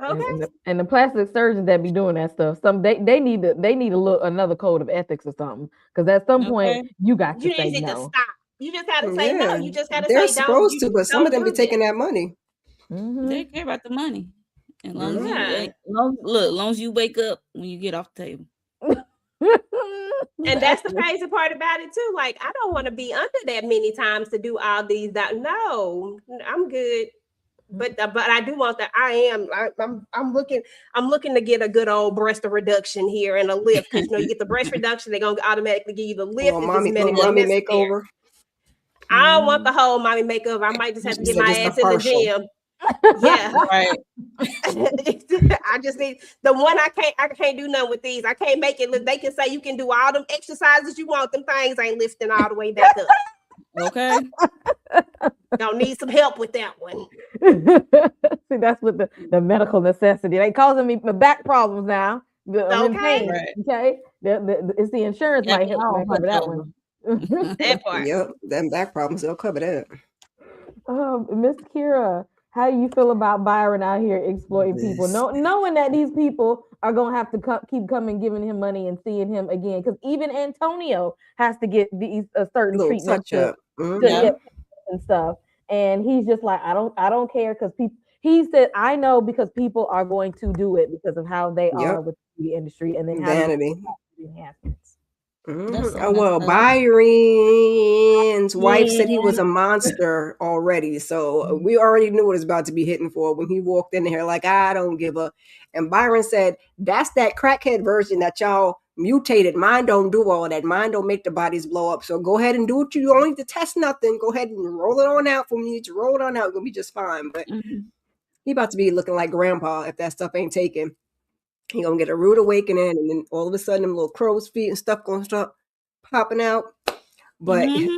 Okay. And the plastic surgeons that be doing that stuff, they need to look another code of ethics or something. Because at some point you got to say need no. to stop. You just gotta say no. You just gotta They're say don't. supposed to, but some of them be taking that money. They care about the money. As long as long as you wake up when you get off the table. And that's the crazy part about it too. Like, I don't want to be under that many times to do all these. No, I'm good. But I do want that. I'm looking to get a good old breast reduction here and a lift, because you get the breast reduction, they're gonna automatically give you the lift if it's little medically mommy necessary. makeover. I don't want the whole mommy makeover. I might just have to She get said my just the ass in the partial. gym. Yeah. Right. I just need the one. I can't do nothing with these. I can't make it. They can say you can do all them exercises you want. Them things ain't lifting all the way back up. Okay. Don't need some help with that one. See, that's what the medical necessity. They causing me my back problems now. I'm in Okay. pain. Right. Okay, it's the insurance might help All cover that over. one. That part. Yep, them back problems, they'll cover that. Miss Kira, how do you feel about Byron out here exploiting people, knowing that these people are gonna have to keep coming, giving him money and seeing him again? Because even Antonio has to get these certain Little treatments touch up. to Yeah. get and stuff, and he's just like, I don't care, because people. He said, I know, because people are going to do it because of how they are with the beauty industry, and then how Vanity. enhancements. That's so Oh well, messed up. Byron's wife said he Yeah. was a monster already, so we already knew what it was about to be hitting for when he walked in here like, I don't give a. And Byron said, that's that crackhead version that y'all mutated. Mine don't do all that. Mine don't make the bodies blow up. So go ahead and do what you don't need to test nothing. Go ahead and roll it on out. When you need to roll it on out, it's gonna be just fine. But he about to be looking like grandpa if that stuff ain't taken. He gonna get a rude awakening, and then all of a sudden, them little crow's feet and stuff gonna start popping out. But it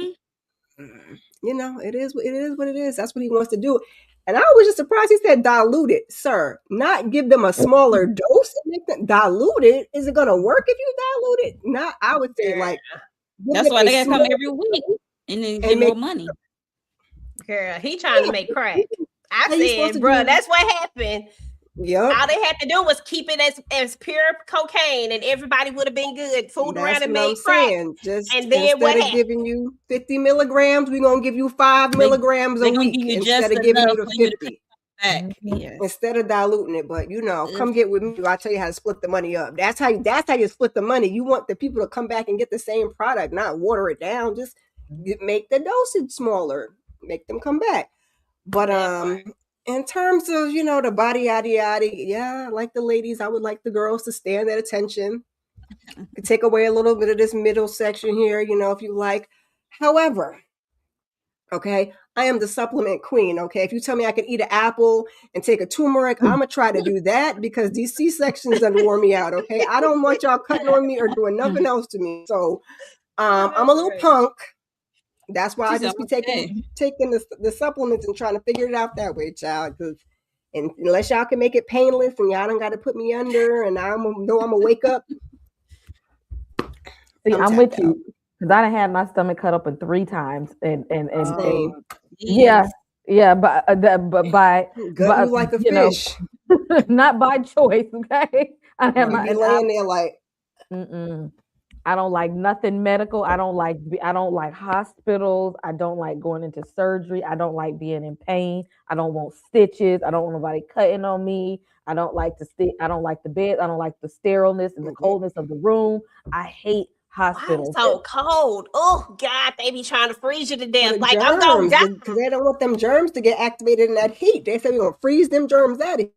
is what it is. That's what he wants to do. And I was just surprised he said dilute it, sir. Not give them a smaller dose and make them dilute it. Is it gonna work if you dilute it? Not. I would say like. That's why they gotta come every week and then get more money. Girl, he trying to make crack. I How you supposed said, to bro, do- that's what happened. Yep. All they had to do was keep it as pure cocaine, and everybody would have been good. Fooled around and made crack. Just and then instead what of happened? giving you 50 milligrams, we're gonna give you 5 milligrams a week instead of giving you the 50. Back. Yes. Instead of diluting it. But come get with me. I'll tell you how to split the money up. That's how you split the money. You want the people to come back and get the same product, not water it down. Just make the dosage smaller. Make them come back. But in terms of the body yada, yeah, like the ladies, I would like the girls to stand at attention. Take away a little bit of this middle section here, if you like. However, okay, I am the supplement queen. Okay, if you tell me I can eat an apple and take a turmeric, I'm gonna try to do that, because these C-sections done wore me out. Okay, I don't want y'all cutting on me or doing nothing else to me. So I'm a little punk. That's why I just be taking the supplements and trying to figure it out that way, child. Because unless y'all can make it painless and y'all don't got to put me under, and I'm gonna wake up. See, I'm with you, because I done had my stomach cut open 3 times, and yeah, but by you like a fish, not by choice. Okay, I have be laying there like. I don't like nothing medical. I don't like hospitals. I don't like going into surgery. I don't like being in pain. I don't want stitches. I don't want nobody cutting on me. I don't like I don't like the bed. I don't like the sterileness and the coldness of the room. I hate hospitals. Why so cold? Oh God, they be trying to freeze you to death. Like, germs, I'm gonna die, because they don't want them germs to get activated in that heat. They say we're gonna freeze them germs out of here.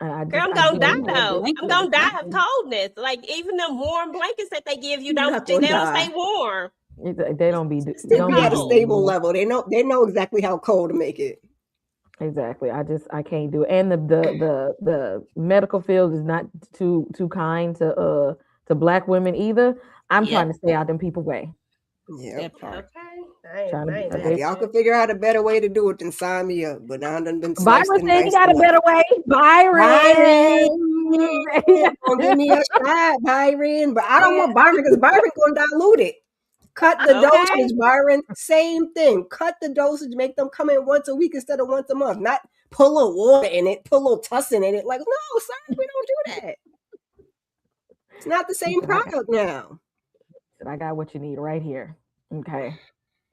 I'm gonna die though. I'm gonna die of coldness. Like, even the warm blankets that they give you, they don't stay warm. They don't be. Still be at a stable level. They know exactly how cold to make it. Exactly. I can't do it. And the medical field is not too kind to Black women either. I'm trying to stay out them people way. Yeah. Okay. If y'all can figure out a better way to do it, then sign me up. But I done been Byron said he got a better way. Byron. Don't give me a shot, Byron. But I don't want Byron, because Byron gonna dilute it. Cut the dosage, Byron. Same thing. Cut the dosage. Make them come in once a week instead of once a month. Not put a little water in it, put a little tussin in it. Like, no, sir, we don't do that. It's not the same product now. I got what you need right here. Okay.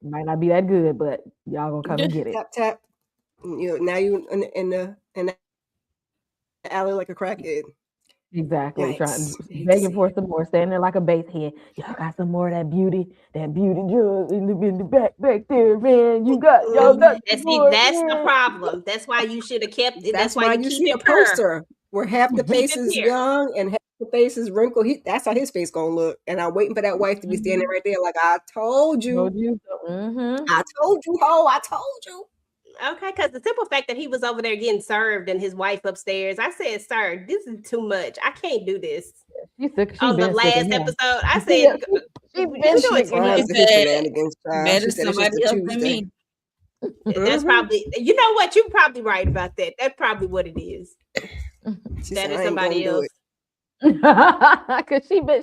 Might not be that good, but y'all gonna come and get it. Tap tap. Now you in the alley like a crackhead. Exactly. Trying Yikes. I hate to begging see for it. some more, standing there like a base head. Y'all got some more of that beauty drug in the back there, man. Y'all Mhm. got And some see, more, that's the man. problem. That's why you should have kept it. That's That's why why you you keep see it a pure. poster where half the Keep face it is pure. young and half the face is wrinkled. That's how his face gonna look. And I'm waiting for that wife to be standing Mhm. right there, like I told you, Told you so. Mm-hmm. I told you, ho, I told you. Okay, because the simple fact that he was over there getting served and his wife upstairs, I said, "Sir, this is too much. I can't do this." She sick. She On the been sick of last him. episode, I Yeah, said, she "You're been doing sick too of She much." him. Times of his said, shenanigans, child. better She said it's just a somebody else than Tuesday. me. That's Hmm. probably, you know what? You're probably right about that. That's probably what it is. She said, Better I ain't gonna somebody do else. it. Cause she been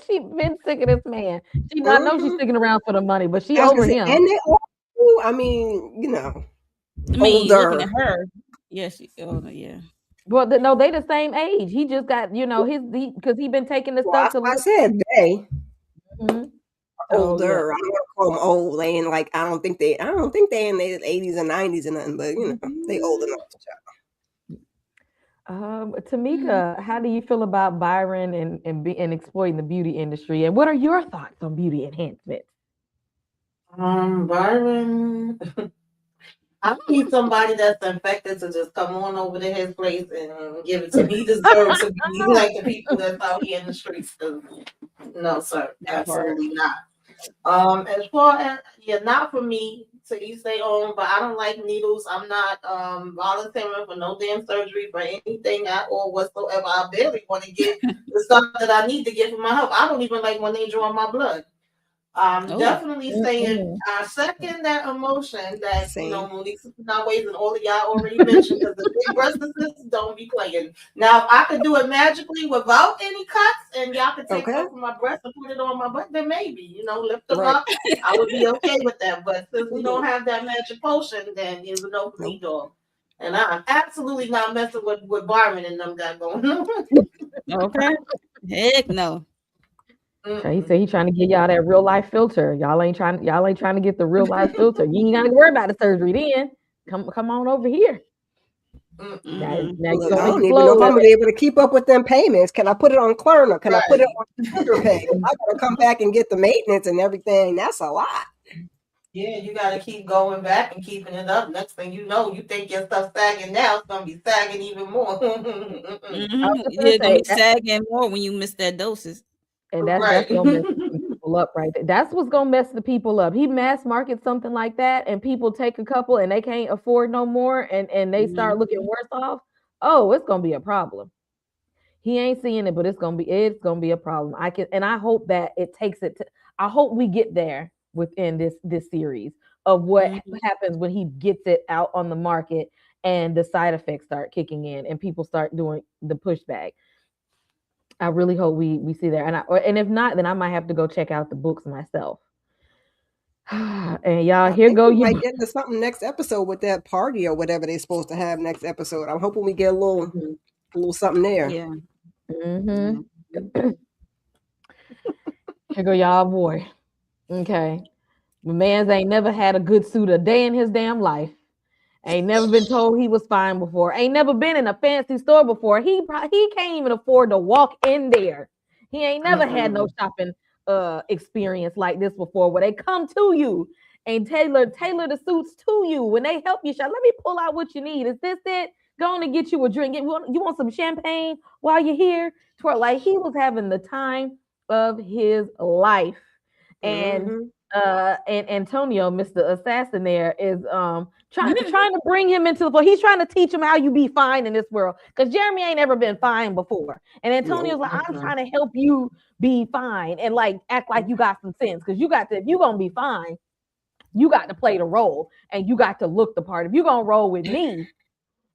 sick of this man. I know she's Hmm. sticking around for the money, but she I was gonna over say, him. and they all, I mean, I mean, looking at older. her, yeah, oh no, yeah. Well, no, they the same age. He just got his because he been taking the Well, stuff that's to why I look. said they Mhm. So yeah. older. I don't want to call them old. They ain't like I don't think they in their 80s and 90s and nothing, but they old Mhm. enough. Tamika, how do you feel about Byron and exploiting the beauty industry? And what are your thoughts on beauty enhancement? Byron. I need somebody that's infected to just come on over to his place and give it to me. He deserves to be like the people that's out here in the streets. 'Cause no, sir, That part. absolutely not. As far as yeah, not for me to each their own, but I don't like needles. I'm not volunteering for no damn surgery for anything at all whatsoever. I barely want to get the stuff that I need to get for my health. I don't even like when they draw my blood. Oh, Definitely saying Mm-mm. second that emotion that Same. Monique ways and all of y'all already mentioned because the big breast sisters don't be playing. Now, if I could do it magically without any cuts and y'all could take Okay. some from my breast and put it on my butt, then maybe lift them Right. up. I would be okay with that. But since we don't have that magic potion, then it's a no for me, Nope. dog. And I'm absolutely not messing with Barman and them got going on. okay. Heck no. So he Mm-mm. said he trying to get y'all that real life filter. Y'all ain't trying to get the real life filter. You ain't gotta worry about the surgery then. Come on over here. Mm-mm. Mm-mm. Now you Look, I gonna don't even know if explode. I'm gonna be able to keep up with them payments. Can I put it on Klarna? Can I put it Right. on Tender Pay? 'Cause I gotta come back and get the maintenance and everything. That's a lot. Yeah, you got to keep going back and keeping it up. Next thing you know, you think your stuff's sagging now, it's going to be sagging even more. Mm-mm. I was Mm-hmm. just gonna You're gonna say be sagging more when you miss that doses. and that's Right. gonna mess some people up right there. That's what's gonna mess the people up. He mass markets something like that, and people take a couple and they can't afford no more, and they start looking Mhm. worse off. Oh, it's gonna be a problem. He ain't seeing it, but it's gonna be a problem. I hope that it takes it to. I hope we get there within this series of what Mhm. happens when he gets it out on the market and the side effects start kicking in and people start doing the pushback. I really hope we see there. And if not, then I might have to go check out the books myself. And y'all, I here think go we you. might get into something next episode with that party or whatever they're supposed to have next episode. I'm hoping we get a little something there. Yeah. Hmm. Mhm. Here go y'all, boy. Okay, my man's ain't never had a good suit a day in his damn life. Ain't never been told he was fine before. Ain't never been in a fancy store before. He can't even afford to walk in there. He ain't never had no Mm-mm. shopping experience like this before where they come to you and tailor the suits to you when they help you shop. Let me pull out what you need. Is this it? Going to get you a drink. You want some champagne while you're here? Like he was having the time of his life. And Hmm. and Antonio, Mr. Assassin there is trying to bring him into the floor. He's trying to teach him how you be fine in this world. Because Jeremy ain't ever been fine before. And Antonio's Nope. like, I'm Mm-mm. trying to help you be fine and like act like you got some sense. Because if you gonna be fine, you got to play the role and you got to look the part. If you're gonna roll with me,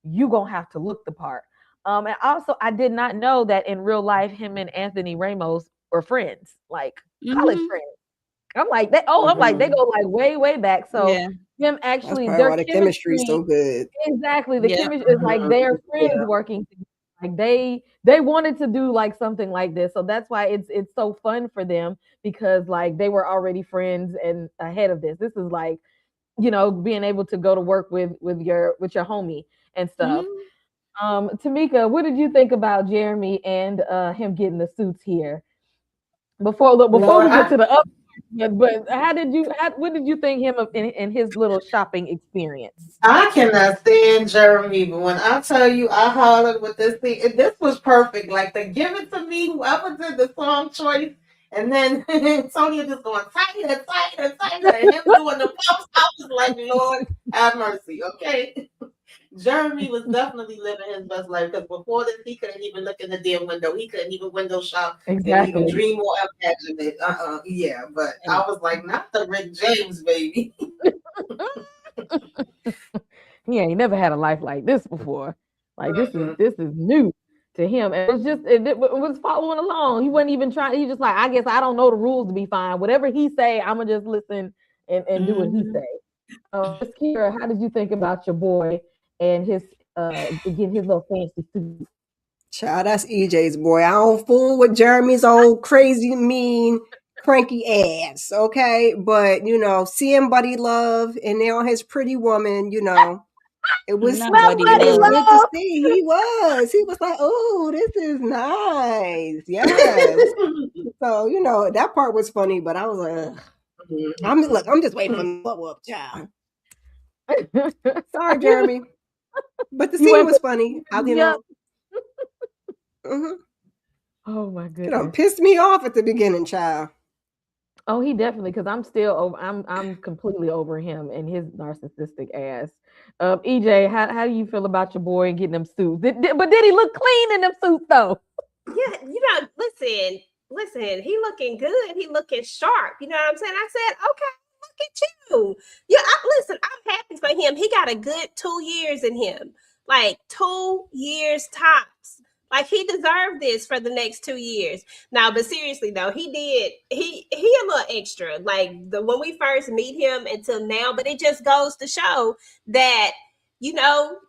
you gonna have to look the part. And also I did not know that in real life, him and Anthony Ramos were friends, like college Mhm. friends. I'm like, they Mm-hmm. go like way, way back. So Yeah. them That's actually probably their why the chemistry is chemistry, so good. exactly. The Yeah. chemistry is like they're friends Yeah. working together. Like they wanted to do like something like this. So that's why it's so fun for them because like they were already friends and ahead of this. This is like, being able to go to work with your homie and stuff. Mhm. Tamika, what did you think about Jeremy and him getting the suits here? Before Lord, we get to the other, but what did you think him in his little shopping experience? I cannot stand Jeremy, but when I tell you I hollered with this thing, this was perfect. Like to give it to me, whoever did the song choice, and then Sonya just going tighter, tighter, tighter, and him doing the pumps. I was like, Lord, have mercy, okay? Jeremy was definitely living his best life because before this, he couldn't even look in the damn window. He couldn't even window shop and even Exactly. dream or imagine it. Yeah. But I And was like, not the Rick James, baby. He ain't never had a life like this before. Like Mm-mm. this is new to him. And it was following along. He wasn't even trying. He just like, I guess I don't know the rules to be fine. Whatever he say, I'm gonna just listen and do what he mhm. say. Miss Kira, how did you think about your boy and his getting his little fancy suit? Child, that's EJ's boy. I don't fool with Jeremy's old crazy, mean, cranky ass. Okay, but seeing Buddy Love and now his pretty woman, it was Not Not Buddy it Buddy was Love. good to Love. see. He was like, oh, this is nice. Yes. So that part was funny, but I was like, ugh. I'm just waiting for the blow up, child. Sorry, you Jeremy, but the you scene went was for funny. How yep. hmm Oh my It done goodness. pissed me off at the beginning, child. Oh, he definitely because I'm still over. I'm completely over him and his narcissistic ass. EJ, how do you feel about your boy getting them suits? But did he look clean in them suits though? Yeah, listen, he looking good. He looking sharp. You know what I'm saying? I said, okay, look at you. Yeah, listen, I'm happy for him. He got a good 2 years in him. Like 2 years tops. Like he deserved this for the next 2 years. Now, but seriously though, he a little extra. Like the when we first meet him until now, but it just goes to show that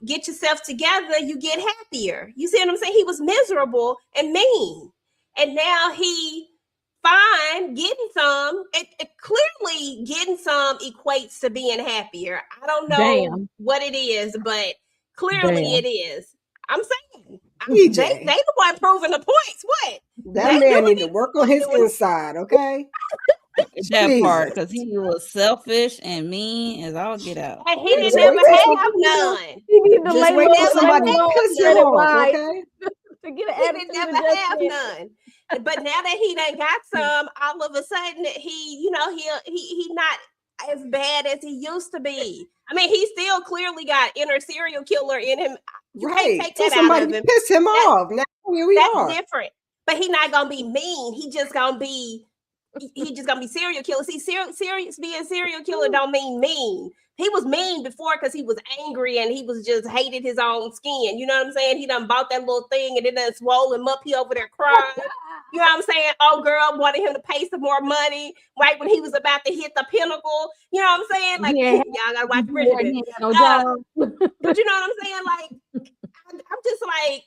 get yourself together, you get happier. You see what I'm saying? He was miserable and mean. And now he fine getting some. It clearly getting some equates to being happier. I don't know Damn, what it is, but clearly damn. it is. I'm saying they EJ, the one proving the points. What? that They man doing need to it. work on They his doing inside, okay? That part, Jesus. because he was selfish and mean as all get out. and he Just didn't wait ever till have something, none. He need to just He lay wait low, till never lay somebody low, have piss and let him it none. off, ride okay? to get an He didn't attitude never have adjustment. none. But now that he done got some, all of a sudden he not as bad as he used to be. I mean, he still clearly got inner serial killer in him. You can't Right. take Till that out somebody of him. piss him That off. Now here we that's are. different. But he not gonna be mean. He just gonna be serial killer. See, serious being serial killer don't mean mean. He was mean before because he was angry and he was just hated his own skin. You know what I'm saying? He done bought that little thing and it done swole him up. He over there crying. You know what I'm saying? Oh, girl wanted him to pay some more money right when he was about to hit the pinnacle. You know what I'm saying? Like, He ain't had y'all gotta watch before. Bridgerton. He ain't got no Uh, job. but you know what I'm saying? Like, I'm just like,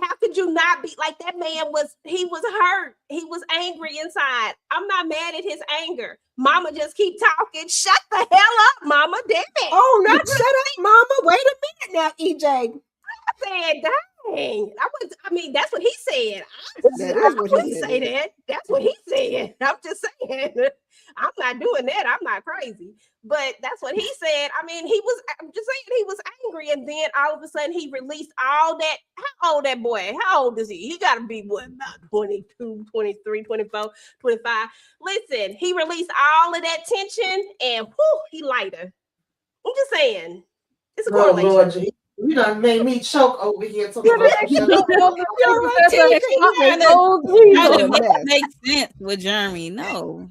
how could you not be like that man he was hurt. He was angry inside. I'm not mad at his anger. Mama just keep talking. Shut the hell up, mama. Damn it. Oh, not shut up, mama. Wait a minute now, EJ. I said, dang. I mean, that's what he said. That I is what he wouldn't say said. that. That's what he said. I'm just saying. I'm not doing that. I'm not crazy. But that's what he said. I mean, I'm just saying he was angry. And then all of a sudden he released all that. How old that boy? How old is he? He got to be what, about 22, 23, 24, 25. Listen, he released all of that tension and whew, he lighter. I'm just saying. It's a Oh correlation. Lord, you done made me choke over here. Yeah, Talking that about nigga shut up. choked on the You're right, professor TJ. fucking Trying to, old trying You're to a Jesus. make, mess. make sense with Jeremy. No.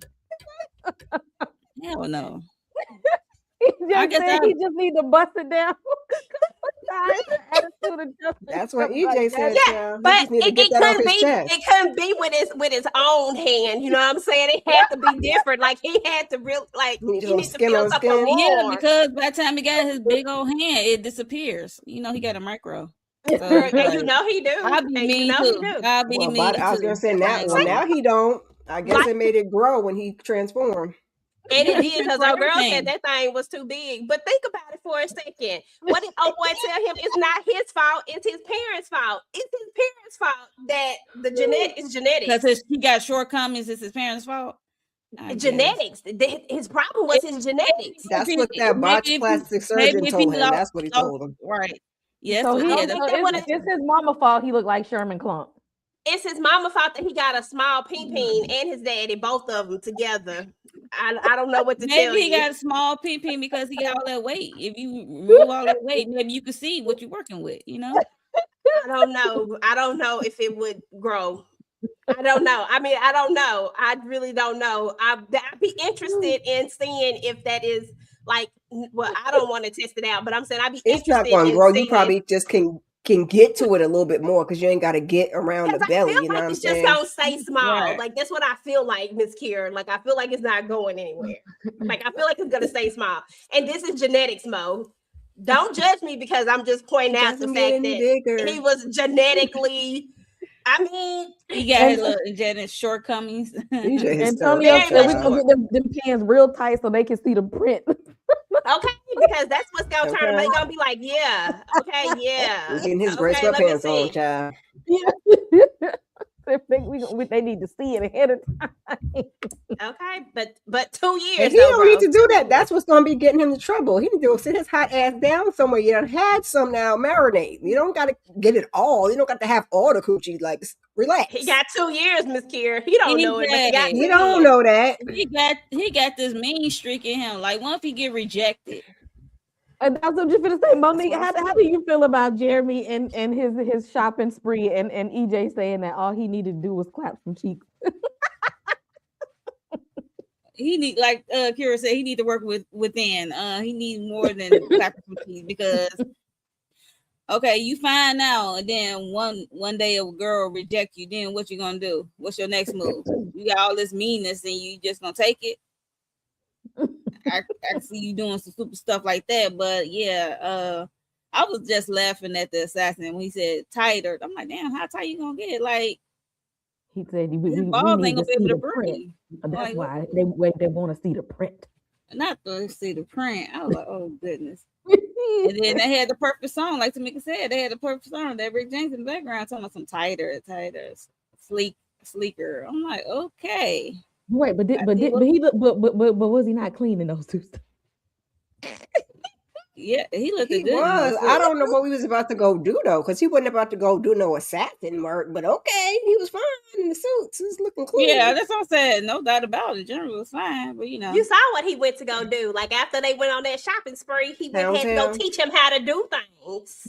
Hell no. He I just guess said he just need to bust it down. Attitude adjustment. That's what Stuff like EJ that. said, Yeah, child. He but just need to it, get it that off couldn't his be chest. it couldn't be with his own hand. You know what I'm saying? It had to be different. Like he had to real like He needs a he little needs to skin feel on something skin. yeah, more. because by the time he got his big old hand, it disappears. You know, he got a micro. So Girl, it's and like, you know he do. I'll be And you mean know he too. do. I'll be Well, mean I was too. gonna say I now. ain't Well, gonna now lie. he don't. I guess Like it made it grow when he transformed. And You it got did strength because for our girl said everything. that thing was too big. But think about it for a second. What did old boy tell him? It's not his fault. It's his parents' fault. It's his parents' fault that the Because genetics. he got shortcomings. It's his parents' fault. I guess. Genetics. His problem was his genetics. That's what that botched plastic surgeon maybe if he told him. lost, That's what he told him. right. Yes, So I he, don't yeah, think that's so that would have. it's his mama fault. He looked like Sherman Klump. It's his mama fault that he got a small peen and his daddy, both of them together. I don't know what to tell maybe he you. got a small pee because he got all that weight. If you remove all that weight, maybe you can see what you're working with, you know? I don't know. I don't know if it would grow. I don't know. I mean, I don't know. I really don't know. I'd be interested in seeing if that is like. Well, I don't want to test it out, but I'm saying I'd be It's not interested going to in grow. You seeing probably just can get to it a little bit more because you ain't got to get around the because I belly. feel You know like what I'm it's just saying? gonna stay small. Right. Like that's what I feel like, Miss Kier. Like I feel like it's not going anywhere. Like I feel like it's gonna stay small. And this is genetics, Mo. Don't judge me because I'm just pointing It out the doesn't get fact any that bigger. he was genetically. I mean, He got And his little genetic shortcomings. He's just Antonio hysterical, very said we're much child. gonna more. get them pants real tight so they can see the print. Okay, because that's what's gonna turn them. Okay. They're gonna be like, yeah, okay, yeah, He's getting his gray okay. Let me sweatpants on, see. child. They need to see it ahead of time. Okay, but 2 years And he though, don't need bro. to do 2 that. years. That's what's going to be getting him in trouble. He need to go sit his hot ass down somewhere. You done had some now, marinate. You don't got to get it all. You don't got to have all the coochie. Like, relax. He got 2 years, Miss Kier. He don't know it, but he got 2 He don't years. know that. He got this mean streak in him. Like, what if he get rejected? And that's what I'm just gonna say, Monique. what I'm How do you feel about Jeremy and his shopping spree and EJ saying that all he needed to do was clap some cheeks? He need, like Kira said, he need to work within. He needs more than clapping some cheeks because okay, you find out, and then one day a girl reject you. Then what you gonna do? What's your next move? You got all this meanness, and you just gonna take it? I see you doing some stupid stuff like that, but yeah, I was just laughing at the assassin when he said tighter. I'm like, damn, how tight you gonna get? Like, He said we his need balls ain't to gonna be see able to the print. breathe. That's Like, why they want to see the print. not to see the print. I was like, oh goodness. And then they had the perfect song, like Tamika said, they had the perfect song that Rick James in the background talking about some tighter, sleeker. I'm like, okay. Right, but was he not cleaning those two stuff? Yeah, he looked He good. was. I don't know what we was about to go do though, because he wasn't about to go do no assassin work. But okay, he was fine in the suits. He was looking clean. Yeah, that's what I said. No doubt about it. General was fine, but you know, You saw what he went to go do. Like after they went on that shopping spree, he had to go Downtown. teach him how to do things.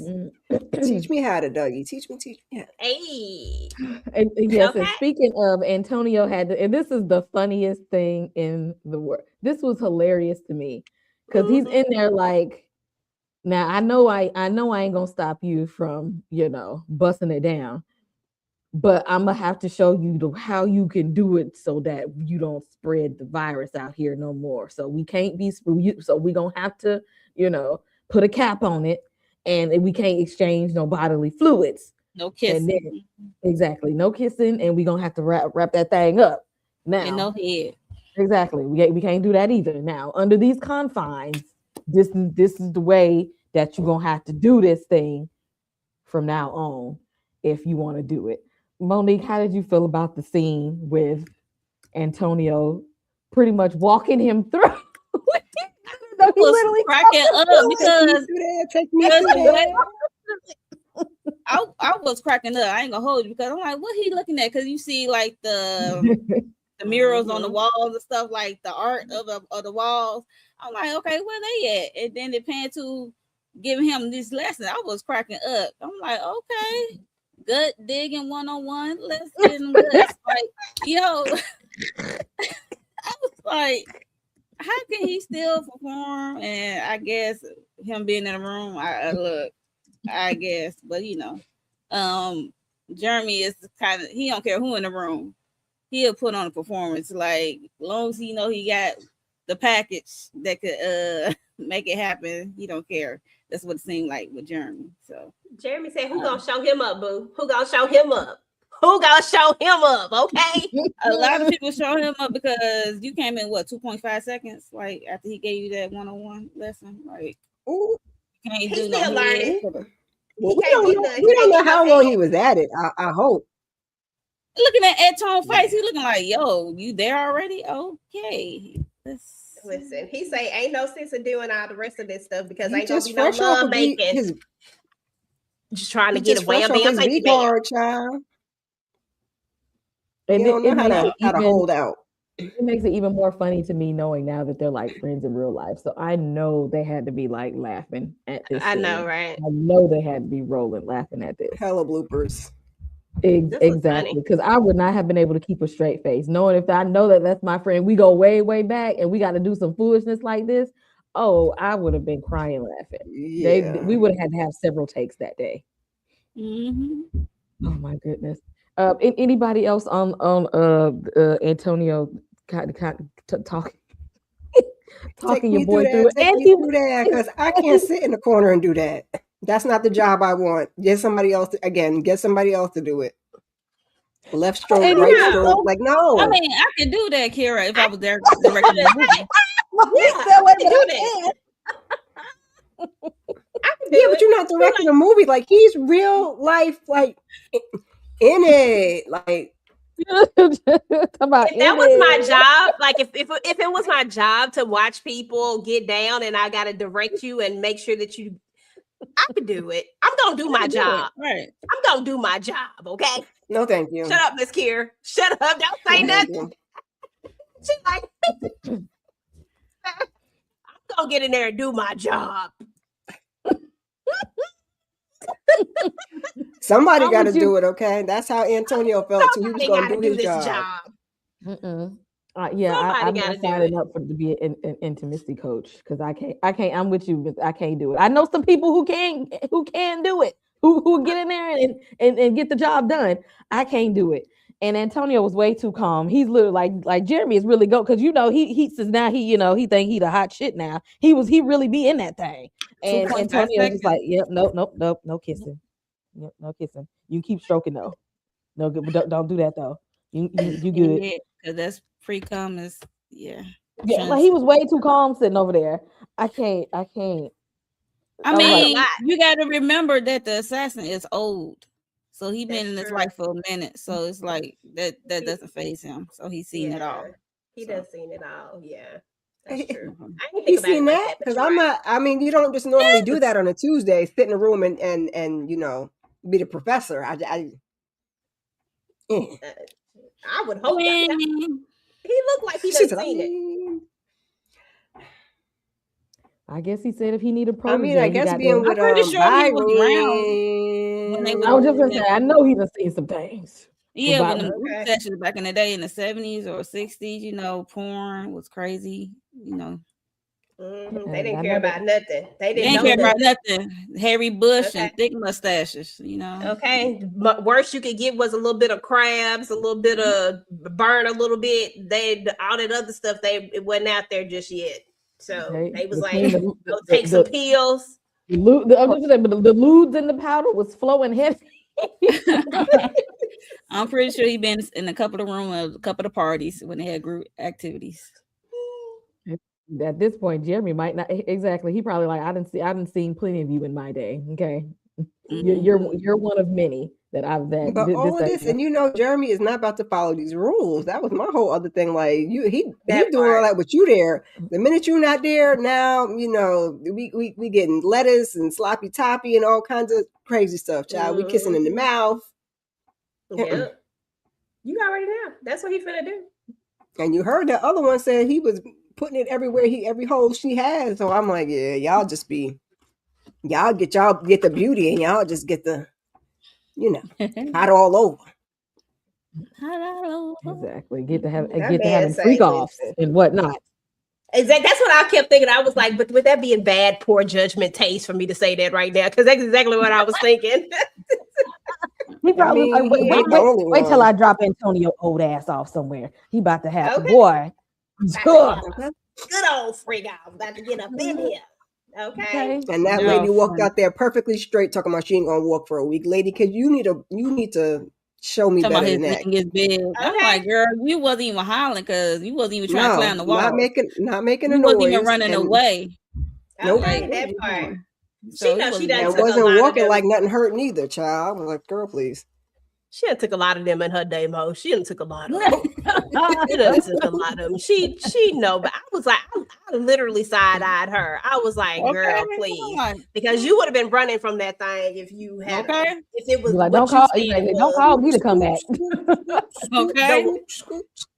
Teach me how to, Dougie. Teach me how. Hey, And yes, and Okay. speaking of, Antonio had to, and this is the funniest thing in the world. This was hilarious to me because he's in there like, now I know I ain't gonna stop you from busting it down, but I'm gonna have to show you how you can do it so that you don't spread the virus out here no more. So we can't be so we gonna have to put a cap on it, and we can't exchange no bodily fluids. no kissing, And then, exactly, no kissing, and we gonna have to wrap that thing up now. and no head. Exactly, we can't do that either. Now, under these confines, this is the way that you're gonna have to do this thing from now on if you want to do it. Monique, how did you feel about the scene with Antonio pretty much walking him through? I was cracking up because Take me through there. I was cracking up. I ain't gonna hold you because I'm like, what he looking at? Because you see like the murals on the walls and stuff, like the art of the walls. I'm like, okay, where they at? And then they pan to giving him this lesson. I was cracking up. I'm like, okay, gut digging 101. Let's get him guts. Like, yo, I was like, how can he still perform? And I guess him being in the room, I guess, but Jeremy is kind of, he don't care who in the room. He'll put on a performance, like long as he got the package that could make it happen. He don't care. That's what it seemed like with Jeremy. So Jeremy said, "Who gonna show him up, boo? Who gonna show him up?" Who gonna show him up? Okay. A lot of people show him up because you came in 2.5 seconds, like after he gave you that 101 lesson. Like, Ooh. you can't He's do no still head. learning. Well, He can't do we don't know how long he was. was at it. I hope. Looking at Tone face, he looking like, yo, you there already? Okay. Listen, he say ain't no sense in doing all the rest of this stuff because He ain't gonna just be no fresh off love of making. Just trying to he get just a fresh wham off bam his thank V you ma'am. card, child. And You don't know makes it how to even hold out. it makes it even more funny to me knowing now that they're like friends in real life. So I know they had to be like laughing at this I scene. know, right? I know they had to be rolling laughing at this. Hella bloopers. Exactly, because I would not have been able to keep a straight face, knowing if I know that that's my friend. We go way, way back, and we got to do some foolishness like this. Oh, I would have been crying laughing. Yeah. We would have had to have several takes that day. Mm-hmm. Oh my goodness. Anybody else on Antonio talking talking your boy through it? Take me through that, because I can't sit in the corner and do that. That's not the job I want. Get somebody else to do it. Left stroke, right stroke. Like, no. I mean, I could do that, Kira, if I was there directing the movie. Yeah, but you're not directing a movie. Like, he's real life, like in it. Like, if that was my job, like if it was my job to watch people get down and I gotta direct you and make sure that I could do it. I'm gonna do my job. Right. I'm gonna do my job, okay? No, thank you. Shut up, Miss Kier. Shut up. Don't say nothing. She's like, I'm gonna get in there and do my job. Somebody got to do it, okay? That's how Antonio felt too. He was going to do his job. I'm not signing up to be an intimacy coach because I can't. I'm with you, but I can't do it. I know some people who can do it, who get in there and get the job done. I can't do it. And Antonio was way too calm. He's literally like Jeremy is really go because he says now he think he the hot shit now. He really be in that thing. And Antonio was like, yep, nope, no kissing. Yep, no kissing. You keep stroking though. No good, but don't do that though. You good. Yeah, because that's pre-cum is Yeah, like he was way too calm sitting over there. I can't. I mean, you got to remember that the assassin is old, so he's been in this life for a minute. So it's like that doesn't faze him. So he's seen it all. He does seen it all. Yeah. That's true. He's seen that because I'm not. I mean, you don't just normally do that on a Tuesday. Sit in a room and be the professor. I would hope that. He looked like he done seen it. I guess he said if he needed protege. I mean, I guess being with Byron. I was just gonna say, I know he done seen some things. Yeah, when the group sessions back in the day in the 70s or 60s, porn was crazy, They didn't care about nothing. They didn't care about nothing. Hairy bush and thick mustaches, Okay. But worst you could get was a little bit of crabs, a little bit of burn, a little bit. All that other stuff, it wasn't out there just yet. So they was like, go take some pills. The lewds and the powder was flowing heavy. I'm pretty sure he been in a couple of rooms, a couple of parties when they had group activities. At this point, Jeremy might not exactly. He probably like I didn't seen plenty of you in my day. Okay, you're one of many that I've that. But all of this, and Jeremy is not about to follow these rules. That was my whole other thing. Like he doing all that with you there. The minute you're not there, now we getting lettuce and sloppy toppy and all kinds of crazy stuff. Child, we kissing in the mouth. Yeah, you already know. That's what he finna do. And you heard that other one said he was putting it everywhere every hole she has. So I'm like, yeah, y'all get the beauty and y'all just get the hot all over. Exactly. Get to having freak offs and whatnot. Exactly. That's what I kept thinking. I was like, but would that be in bad, poor judgment taste for me to say that right now? Because that's exactly what I was thinking. He probably wait till I drop Antonio old ass off somewhere. He about to have boy. Good old freak off. About to get up in here. Okay. And that lady walked out there perfectly straight, talking about she ain't gonna walk for a week, lady. Because you need to Show me Talking about better his than that. thing is big. I'm Okay. like, girl, you wasn't even hollering because you wasn't even trying to climb No, the wall. not making a You wasn't even noise, running and away. nope, Okay, Like, what are that you part. doing? She So he knows she wasn't done doing and took that. a wasn't lot of walking them. like nothing hurt neither, child. I was like, girl, please. She done took a lot of them in her day, Mo. She done took a lot of them. She done took a lot of them. She know, but I was like, I literally side-eyed her. I was like, Okay. girl, I'm please. like, Because you would have been running from that thing if you had okay. if it was Be like, what don't you call, said it don't was. call me to come back. Okay.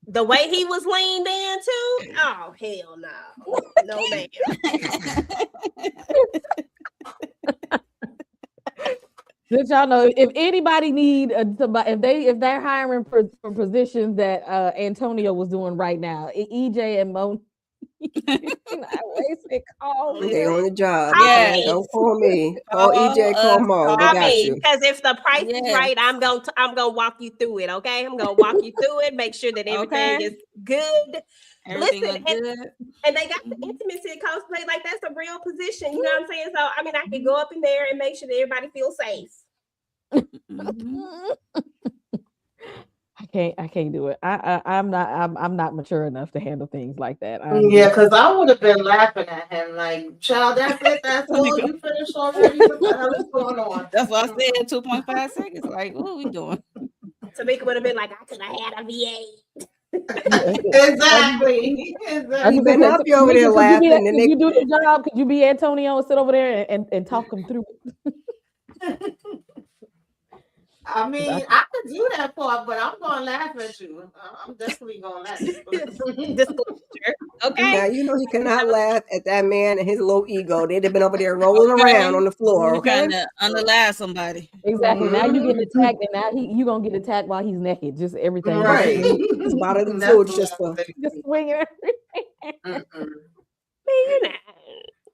The way he was leaned in too. Oh hell no. No ma'am. Let y'all know if anybody need somebody, if they're hiring for positions that Antonio was doing right now, EJ and Mo, I said call They me. on the job. Yes. Okay? Don't call me. Call EJ. Call us, Mo. They call got me. you. Because if the price is Yes. right, I'm gonna walk you through it. Okay, I'm gonna walk you through it. Make sure that everything Okay. is good. Everything Listen, was good. and they got the intimacy and cosplay. Like that's a real position. You know what I'm saying? So I mean, I can go up in there and make sure that everybody feels safe. Mhm. I can't do it. I'm not mature enough to handle things like that. Yeah, because I would have been laughing at him like, child, that's it, that's all, you finished already? What the hell is going on? That's why I said 2.5 seconds. Like, what are we doing? Tamika would have been like, I could have had a VA. Exactly. He better not be over there laughing. And Could you do the job? Could you be Antonio and sit over there and talk him through it? I mean, I could do that part, but I'm gonna laugh at you. I'm definitely gonna laugh. Disclosure. Okay. now you know he cannot laugh at that man and his low ego. They'd have been over there rolling Okay. around on the floor. You Okay. trying to underlie somebody. Exactly. Now you Mhm. get attacked, and now you gonna get attacked while he's naked. Just everything. Right. Right. His bodily That's fluids what just I'm thinking. Just swinging. Mm-mm. You know,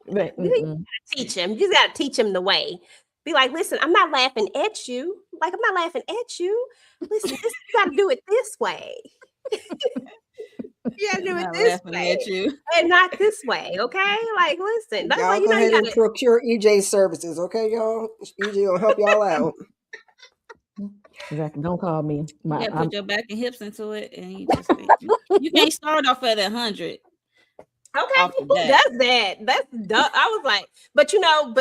But, you gotta teach him. You just gotta teach him the way. Be like, listen, I'm not laughing at you. Like, I'm not laughing at you. Listen, you gotta do it this way. You gotta do I'm it not this laughing way at you. and not this way. Okay. Like, listen, that's why Y'all you go know you ahead and gotta procure EJ's services, okay, y'all? EJ will help y'all out. exactly. Don't call me. You gotta I'm, put your back and hips into it, and you just you can't start off at 100. Okay, Off the who bat. does that? That's dumb. I was like, but you know,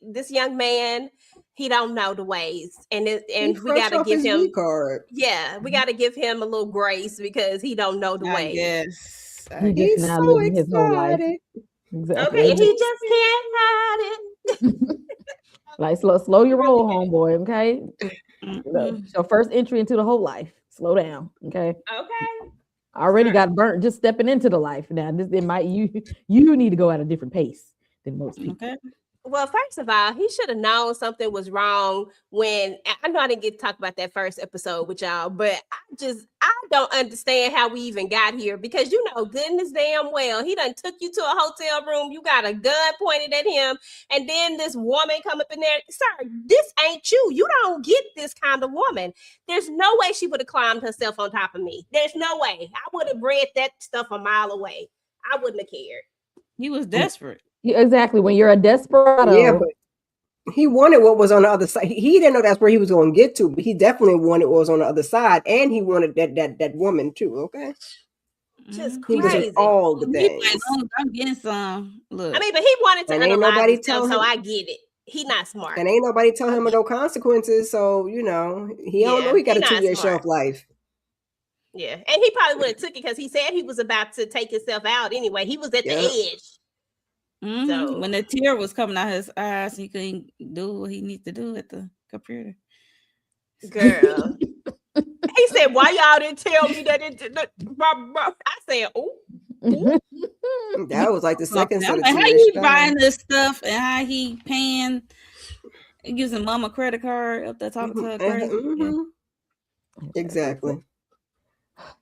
this young man, he don't know the ways, and He we fresh gotta off give his him, V card. yeah, we gotta give him a little grace because he don't know the I ways. guess. he just He's now so living his whole life. excited. Exactly. Okay, and he just can't hide it. Like slow your roll, homeboy. Okay. Mm-mm. It's your first entry into the whole life. Slow down. Okay. Okay, Already got burnt just stepping into the life. Now this it might you need to go at a different pace than most people. Okay. well, first of all, he should have known something was wrong when I know I didn't get to talk about that first episode with y'all, but I don't understand how we even got here because you know, goodness damn well, he done took you to a hotel room, you got a gun pointed at him, and then this woman come up in there. Sir, this ain't you. You don't get this kind of woman. There's no way she would have climbed herself on top of me. There's no way. I would have read that stuff a mile away. I wouldn't have cared. He was desperate. Exactly. When you're a desperado. Yeah, but he wanted what was on the other side. He didn't know that's where he was going to get to, but he definitely wanted what was on the other side, and he wanted that woman too. Okay, Just Mhm. he was crazy. in all the He like, things. long as I'm getting some. Look. I mean, but he wanted to And ain't analyze nobody himself, tell so him- I get it. He not smart. And ain't nobody tell him of no consequences. So he don't know he got he a not 2-year smart. shelf life. Yeah, and he probably would have took it because he said he was about to take himself out anyway. He was at Yep. the edge. Mhm. So When the tear was coming out his eyes, he couldn't do what he needs to do at the computer. girl. He said, "Why y'all didn't tell me that I said, "Oh, That was like the second set I'm of like, how tears. you Child. buying this stuff and how he paying using mama credit card up there talking to her crazy? Yeah. Mhm. Exactly.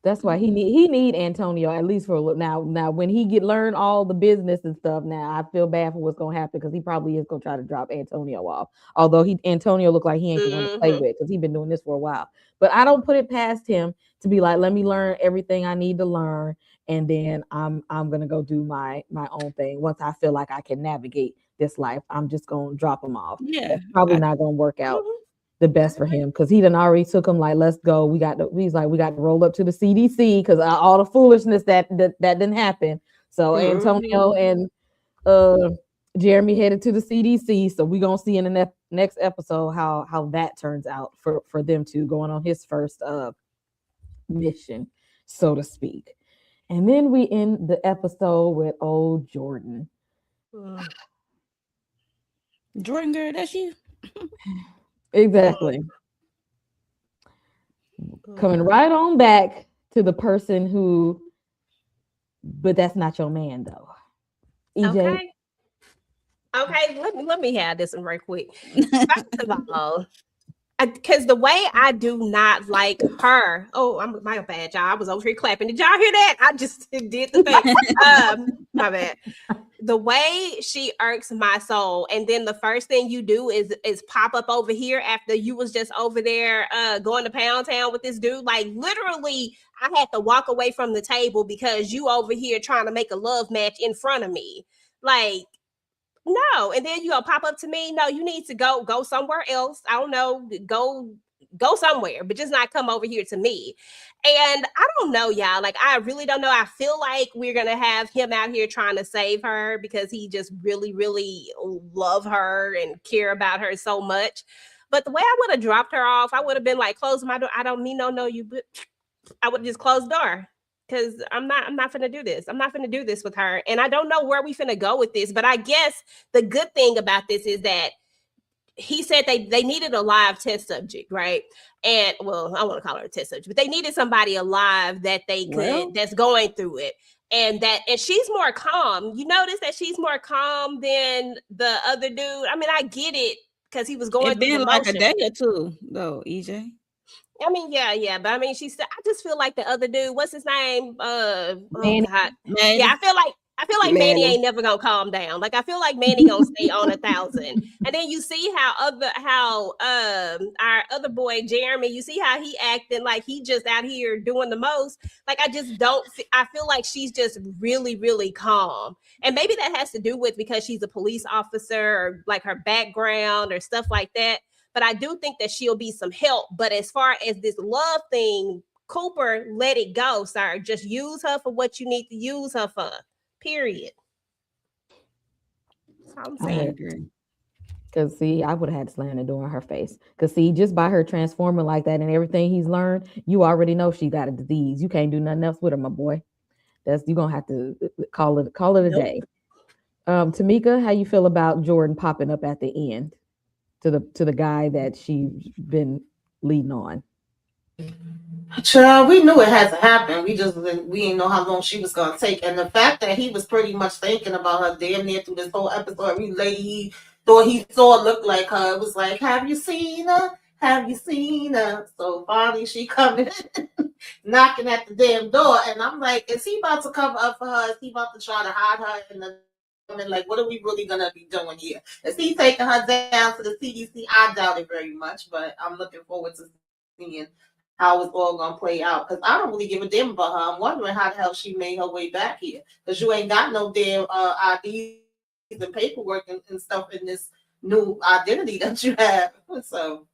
That's why he need Antonio at least for a little. Now when he learn all the business and stuff, now I feel bad for what's gonna happen because he probably is gonna try to drop Antonio off. Although Antonio look like he ain't the one to play with because he's been doing this for a while. But I don't put it past him to be like, let me learn everything I need to learn, and then I'm gonna go do my own thing. Once I feel like I can navigate this life, I'm just gonna drop him off. Yeah. That's probably not gonna work out. the best for him because he done already took him like, let's go. He's like, we got to roll up to the CDC because all the foolishness that didn't happen. So Antonio and uh Jeremy headed to the CDC. So we're gonna see in the next episode how that turns out for them two going on his first mission, so to speak. And then we end the episode with old Jordan. Jordan girl, that's you. Exactly. Coming right on back to the person who, but that's not your man though. EJ. Okay, let me have this one right quick. First of all, because the way I do not like her. Oh, I'm my bad, y'all. I was over here clapping. Did y'all hear that? I just did the thing. My bad. The way she irks my soul, and then the first thing you do is pop up over here after you was just over there going to Pound Town with this dude. Like literally, I had to walk away from the table because you over here trying to make a love match in front of me. Like no, and then you gonna pop up to me. No, you need to go somewhere else. I don't know, go somewhere, but just not come over here to me. And I don't know, y'all. Like I really don't know. I feel like we're gonna have him out here trying to save her because he just really, really love her and care about her so much. But the way I would have dropped her off, I would have been like, close my door. I don't mean no, you. But I would just close the door. Because I'm not finna do this. I'm not finna do this with her. And I don't know where we finna go with this. But I guess the good thing about this is that he said they needed a live test subject, right? And well, I want to call her a test subject, but they needed somebody alive that they could that's going through it. And she's more calm. You notice that she's more calm than the other dude. I mean, I get it because he was going It's through been the like a motion. day or two, though, EJ. I mean, yeah, but I mean, I just feel like the other dude. What's his name? Manny. Oh God, Manny. yeah. I feel like Manny ain't never gonna calm down. Like I feel like Manny gonna stay on 1,000. And then you see how our other boy Jeremy. You see how he acting like he just out here doing the most. Like I just don't. I feel like she's just really, really calm. And maybe that has to do with because she's a police officer or like her background or stuff like that. But I do think that she'll be some help. But as far as this love thing, Cooper, let it go, sir. Just use her for what you need to use her for. Period. That's all I'm saying. Because see, I would have had to slam the door in her face. Because see, just by her transforming like that and everything he's learned, you already know she got a disease. You can't do nothing else with her, my boy. You're gonna have to call it a day. Tamika, how you feel about Jordan popping up at the end to the guy that she's been leading on? Child, we knew it had to happen. We didn't know how long she was gonna take, and the fact that he was pretty much thinking about her damn near through this whole episode. Every lady he thought he saw looked like her. It was like, have you seen her? Have you seen her? So finally, she coming, knocking at the damn door, and I'm like, is he about to cover up for her? Is he about to try to hide her in the? Like, what are we really gonna be doing here? Is he taking her down to the CDC? I doubt it very much, but I'm looking forward to seeing how it's all gonna play out. Because I don't really give a damn about her. I'm wondering how the hell she made her way back here. Because you ain't got no damn IDs and paperwork and stuff in this new identity that you have. So,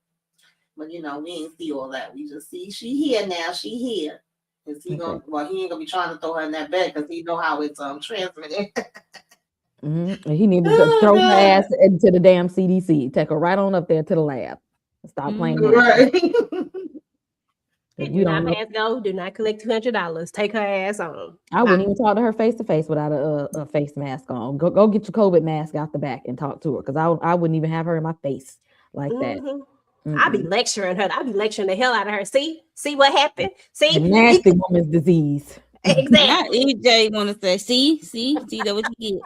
but we ain't see all that. We just see she here now. She here. Is he gonna? Well, he ain't gonna be trying to throw her in that bed because he know how it's transmitted. He needed to throw her ass into the damn CDC. Take her right on up there to the lab. Stop playing. Right. Do not pass go. Do not collect $200. Take her ass on. I wouldn't even talk to her face to face without a face mask on. Go get your COVID mask out the back and talk to her because I wouldn't even have her in my face like that. I'll be lecturing her. I'll be lecturing the hell out of her. See what happened? See, the nasty woman's disease. Exactly. Not EJ want to say, see that what you get.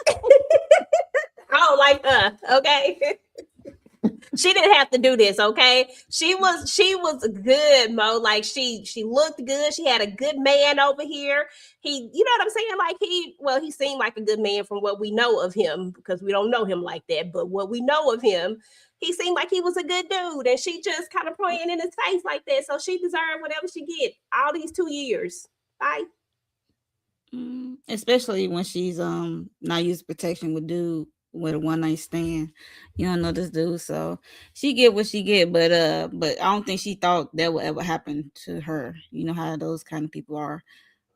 I don't like her. Okay. She didn't have to do this, okay? She was good, Mo. Like she looked good. She had a good man over here. You know what I'm saying? Like he seemed like a good man from what we know of him because we don't know him like that. But what we know of him, he seemed like he was a good dude, and she just kind of playing in his face like that. So she deserved whatever she get all these 2 years. Bye. Especially when she's not using protection with dude with a one night stand. You don't know this dude, so she get what she get. But I don't think she thought that would ever happen to her. You know how those kind of people are.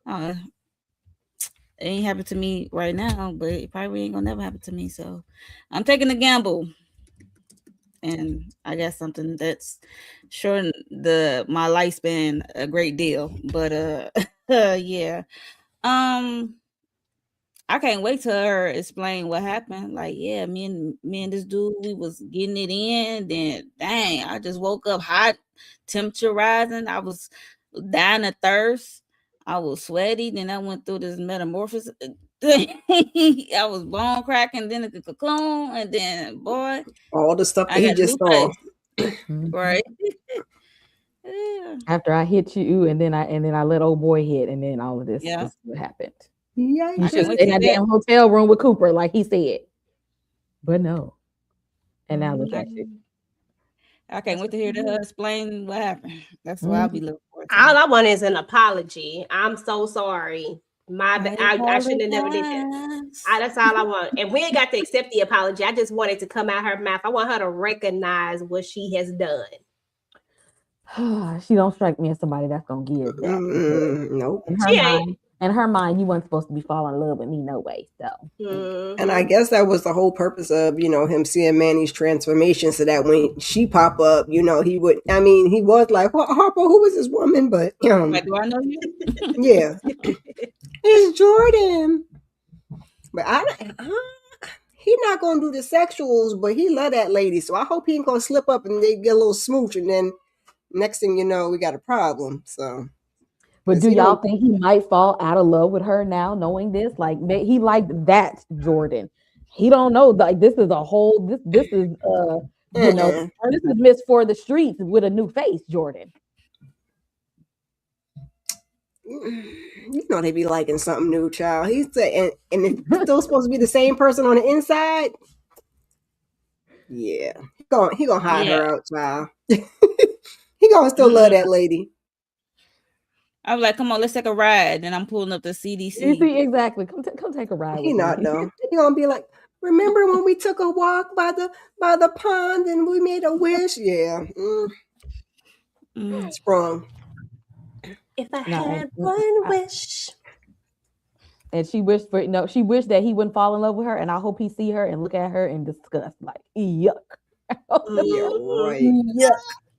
Uh, it ain't happened to me right now, but it probably ain't gonna never happen to me. So I'm taking a gamble, and I got something that's shortened my lifespan a great deal. But yeah. Um, I can't wait till her explain what happened. Like, yeah, me and this dude, we was getting it in. Then, dang, I just woke up hot, temperature rising. I was dying of thirst. I was sweaty. Then I went through this metamorphosis. I was bone cracking, then the cocoon, and then boy, All the stuff that I he got a just new saw. face. Mhm. Right? Yeah. After I hit you, and then I let old boy hit, and then all of this Yeah. is what happened. You I should can't Yikes. wait stay in to that hear damn hotel room with Cooper, like he said. But no. And now look that. at you. I can't That's wait what to hear you her do. explain what happened. That's what I'll Mhm. be looking forward to. All I want is an apology. I'm so sorry. I I shouldn't have never did that. apologize. That's all I want. And we ain't got to accept the apology. I just want it to come out her mouth. I want her to recognize what she has done. She don't strike me as somebody that's gonna give that because Nope. She ain't. in her mind, you weren't supposed to be falling in love with me no way. So And I Mm-hmm. guess that was the whole purpose of, him seeing Manny's transformation so that when she pop up, he would, I mean, he was like, "Well, Harper, who was this woman?" But, Like, do I know you? yeah, it's Jordan. But he not going to do the sexuals, but he love that lady. So I hope he ain't going to slip up and they get a little smooch. And then next thing you know, we got a problem. So, but because do he y'all don't, think he might fall out of love with her now, knowing this? Like he liked that Jordan. He don't know. Like this is a whole this is uh-uh. this is Miss for the streets with a new face, Jordan. They be liking something new, child. He's and if it's still supposed to be the same person on the inside, yeah, he gonna hide Yeah. her out, child. He gonna still love that lady. I was like, come on, let's take a ride. Then I'm pulling up the You CDC. see, exactly. Come take a ride He with not me. though. He gonna be like, remember when we took a walk by the pond and we made a wish? Yeah, Mm. sprung. If I No, had one I- wish. and she wished for she wished that he wouldn't fall in love with her, and I hope he see her and look at her in disgust, like yuck. Yeah, Mm-hmm. right. Yuck.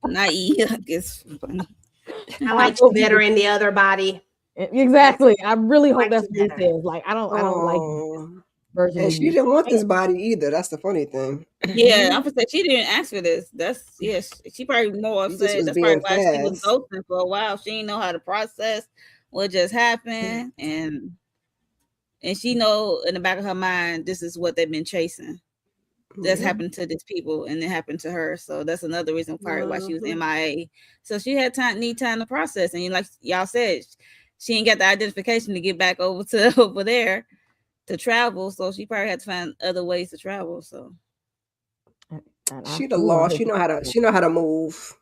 Not yuck. It's funny. I I liked you hope better in the other body. That's exactly. I really I hope liked that's you what he better. says. Like I don't like this Oh, version and of she you. didn't want this body either. That's the funny thing. Yeah, I'm gonna say she didn't ask for this. That's she probably more She just upset. was That's probably being why she was fast. ghosting for a while. She didn't know how to process what just happened, and she know in the back of her mind this is what they've been chasing. That's Yeah. happened to these people, and it happened to her. So that's another reason part why she was Mm-hmm. MIA. So she had need time to process, and like y'all said, she ain't got the identification to get back over to over there to travel. So she probably had to find other ways to travel. So And I She the feel law. his She know how to move.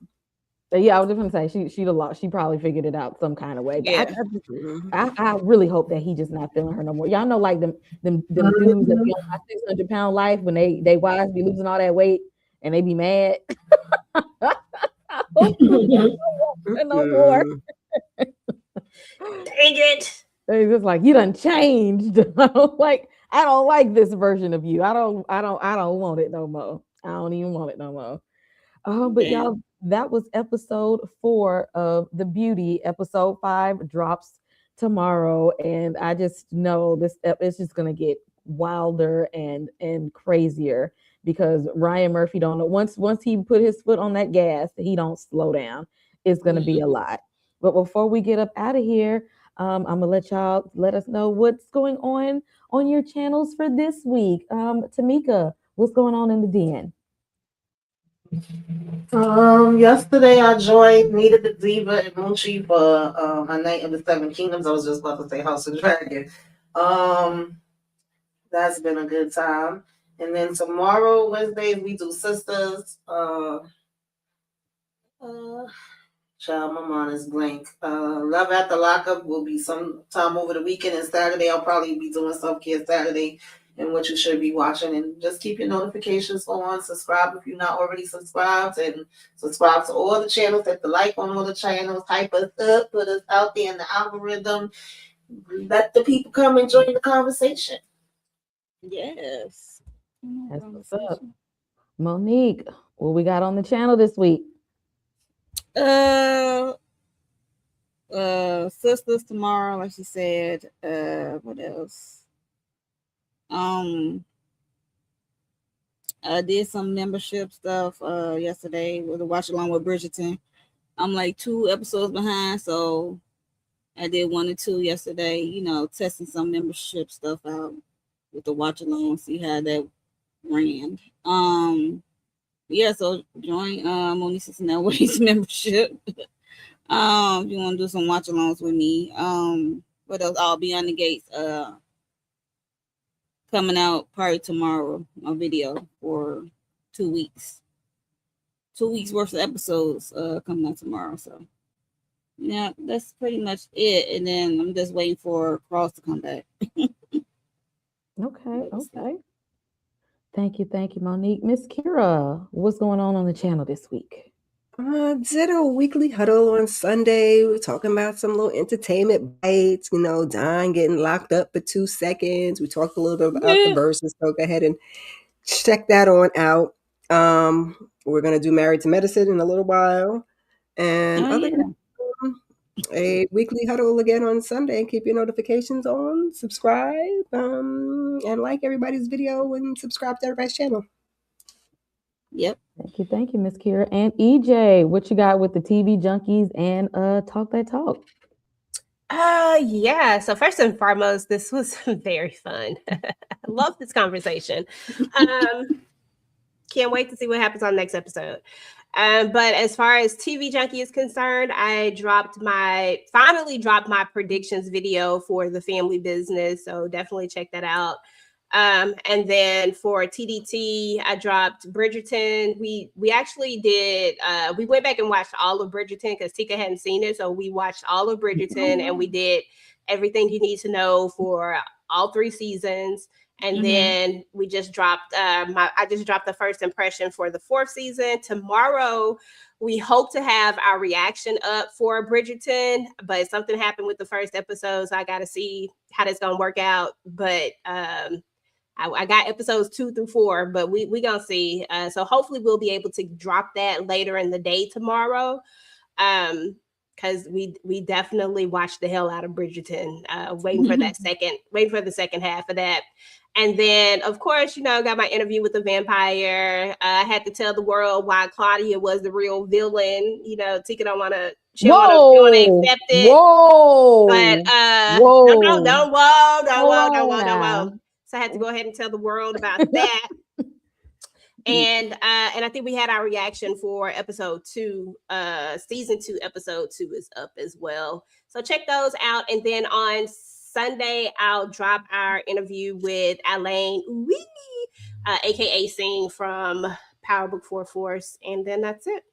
yeah, I was just gonna say she the law. She probably figured it out some kind of way. But yeah, Mhm. I really hope that he just not feeling her no more. Y'all know, like them dudes that be on my 600 pound life when they wives be losing all that weight and they be mad. I hope he don't want her no more. Mhm. Dang it. They just like you done changed. I don't like this version of you. I don't want it no more. I don't even want it no more. But yeah. y'all, that was episode 4 of The Beauty. Episode 5 drops tomorrow, and I just know it's just gonna get wilder and crazier because Ryan Murphy don't know once he put his foot on that gas, he don't slow down. It's gonna be a lot. But before we get up out of here, I'm gonna let y'all let us know what's going on your channels for this week. Tamika, what's going on in the den? Yesterday I joined Nita the Diva and Moochie for a night of the Seven Kingdoms. I was just about to say House of Dragon. Um, that's been a good time. And then tomorrow, Wednesday, we do Sisters. Uh, Child, my mind is blank. Love at the Lockup will be sometime over the weekend, and Saturday I'll probably be doing self care Saturday and what you should be watching. And just keep your notifications on. Subscribe if you're not already subscribed, and subscribe to all the channels. Hit the like on all the channels. Hype us up. Put us out there in the algorithm. Let the people come and join the conversation. Yes. That's what's up. Monique, what we got on the channel this week? Sisters tomorrow, like she said. What else? I did some membership stuff yesterday with a watch along with Bridgerton. I'm like 2 episodes behind, so I did 1 and 2 yesterday. You know, testing some membership stuff out with the watch along, see how that ran. Yeah, so join Monique Cincinnati's membership. If you want to do some watch alongs with me. What else? I'll be on the gates. Coming out probably tomorrow, a video for 2 weeks. 2 weeks worth of episodes coming out tomorrow. So yeah, that's pretty much it. And then I'm just waiting for Cross to come back. Okay. Thank you, Monique. Miss Kira, what's going on the channel this week? Did a weekly huddle on Sunday. We were talking about some little entertainment bites, Don getting locked up for 2 seconds. We talked a little bit about the verses, so go ahead and check that on out. We're gonna do Married to Medicine in a little while. And other than a weekly huddle again on Sunday. Keep your notifications on, subscribe, and like everybody's video and subscribe to everybody's channel. Yep. Thank you, Miss Kira. And EJ, what you got with the TV junkies and Talk That Talk? Yeah. So first and foremost, this was very fun. I love this conversation. Can't wait to see what happens on the next episode. But as far as TV Junkie is concerned, I finally dropped my predictions video for the family business. So definitely check that out. And then for TDT, I dropped Bridgerton. We actually did, we went back and watched all of Bridgerton because Tika hadn't seen it. So we watched all of Bridgerton and we did everything you need to know for all 3 seasons. And then we just dropped, I just dropped the first impression for the 4th season. Tomorrow, we hope to have our reaction up for Bridgerton, but something happened with the first episode. So I got to see how that's going to work out. But, I got episodes 2 through 4, but we gonna see. So hopefully we'll be able to drop that later in the day tomorrow. Because we definitely watched the hell out of Bridgerton, waiting for the second half of that. And then, of course, got my interview with the vampire. I had to tell the world why Claudia was the real villain. Tika don't want to. She don't want to accept it. Whoa! But whoa! Don't whoa. So I had to go ahead and tell the world about that. And I think we had our reaction for episode 2. Season 2, episode 2 is up as well. So check those out. And then on Sunday, I'll drop our interview with Alain aka Sing from Power Book 4 Force. And then that's it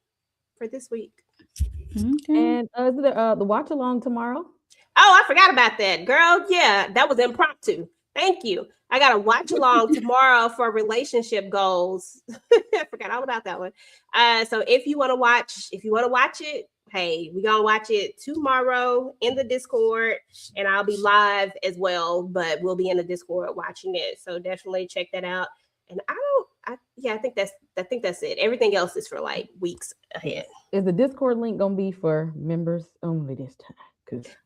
for this week. And is it the watch along tomorrow? Oh, I forgot about that, girl. Yeah, that was impromptu. Thank you. I got to watch along tomorrow for relationship goals. I forgot all about that one. So if you want to watch it, hey, we're going to watch it tomorrow in the Discord, and I'll be live as well, but we'll be in the Discord watching it. So definitely check that out. And I think that's it. Everything else is for like weeks ahead. Is the Discord link going to be for members only this time?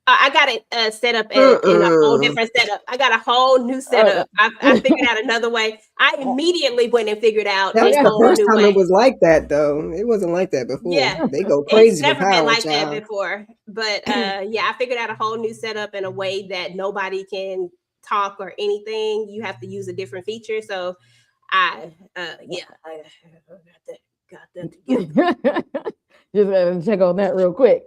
I got it set up in a whole different setup. I got a whole new setup. I figured out another way. I immediately went and figured out That's a the whole first new time way. It was like that, though. It wasn't like that before. Yeah, they go crazy. It's never for power, been like child. that before. But yeah, I figured out a whole new setup in a way that nobody can talk or anything. You have to use a different feature. So I got that together. Just gotta check on that real quick.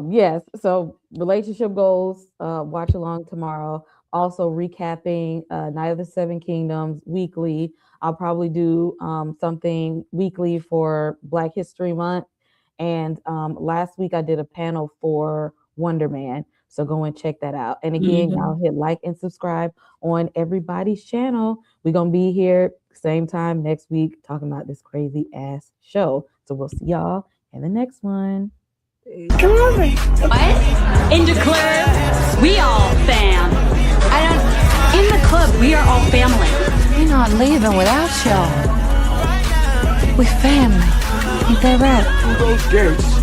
Yes, so relationship goals, watch along tomorrow. Also recapping Night of the Seven Kingdoms weekly. I'll probably do something weekly for Black History Month. And last week I did a panel for Wonder Man. So go and check that out. And again, y'all hit like and subscribe on everybody's channel. We're going to be here same time next week talking about this crazy ass show. So we'll see y'all in the next one. Come over. What? In the club, we all fam. In the club, we are all family. We're not leaving without y'all. We family. Ain't that right? Through those gates.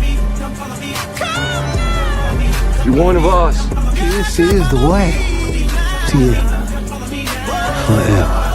You're one of us. This is the way to forever.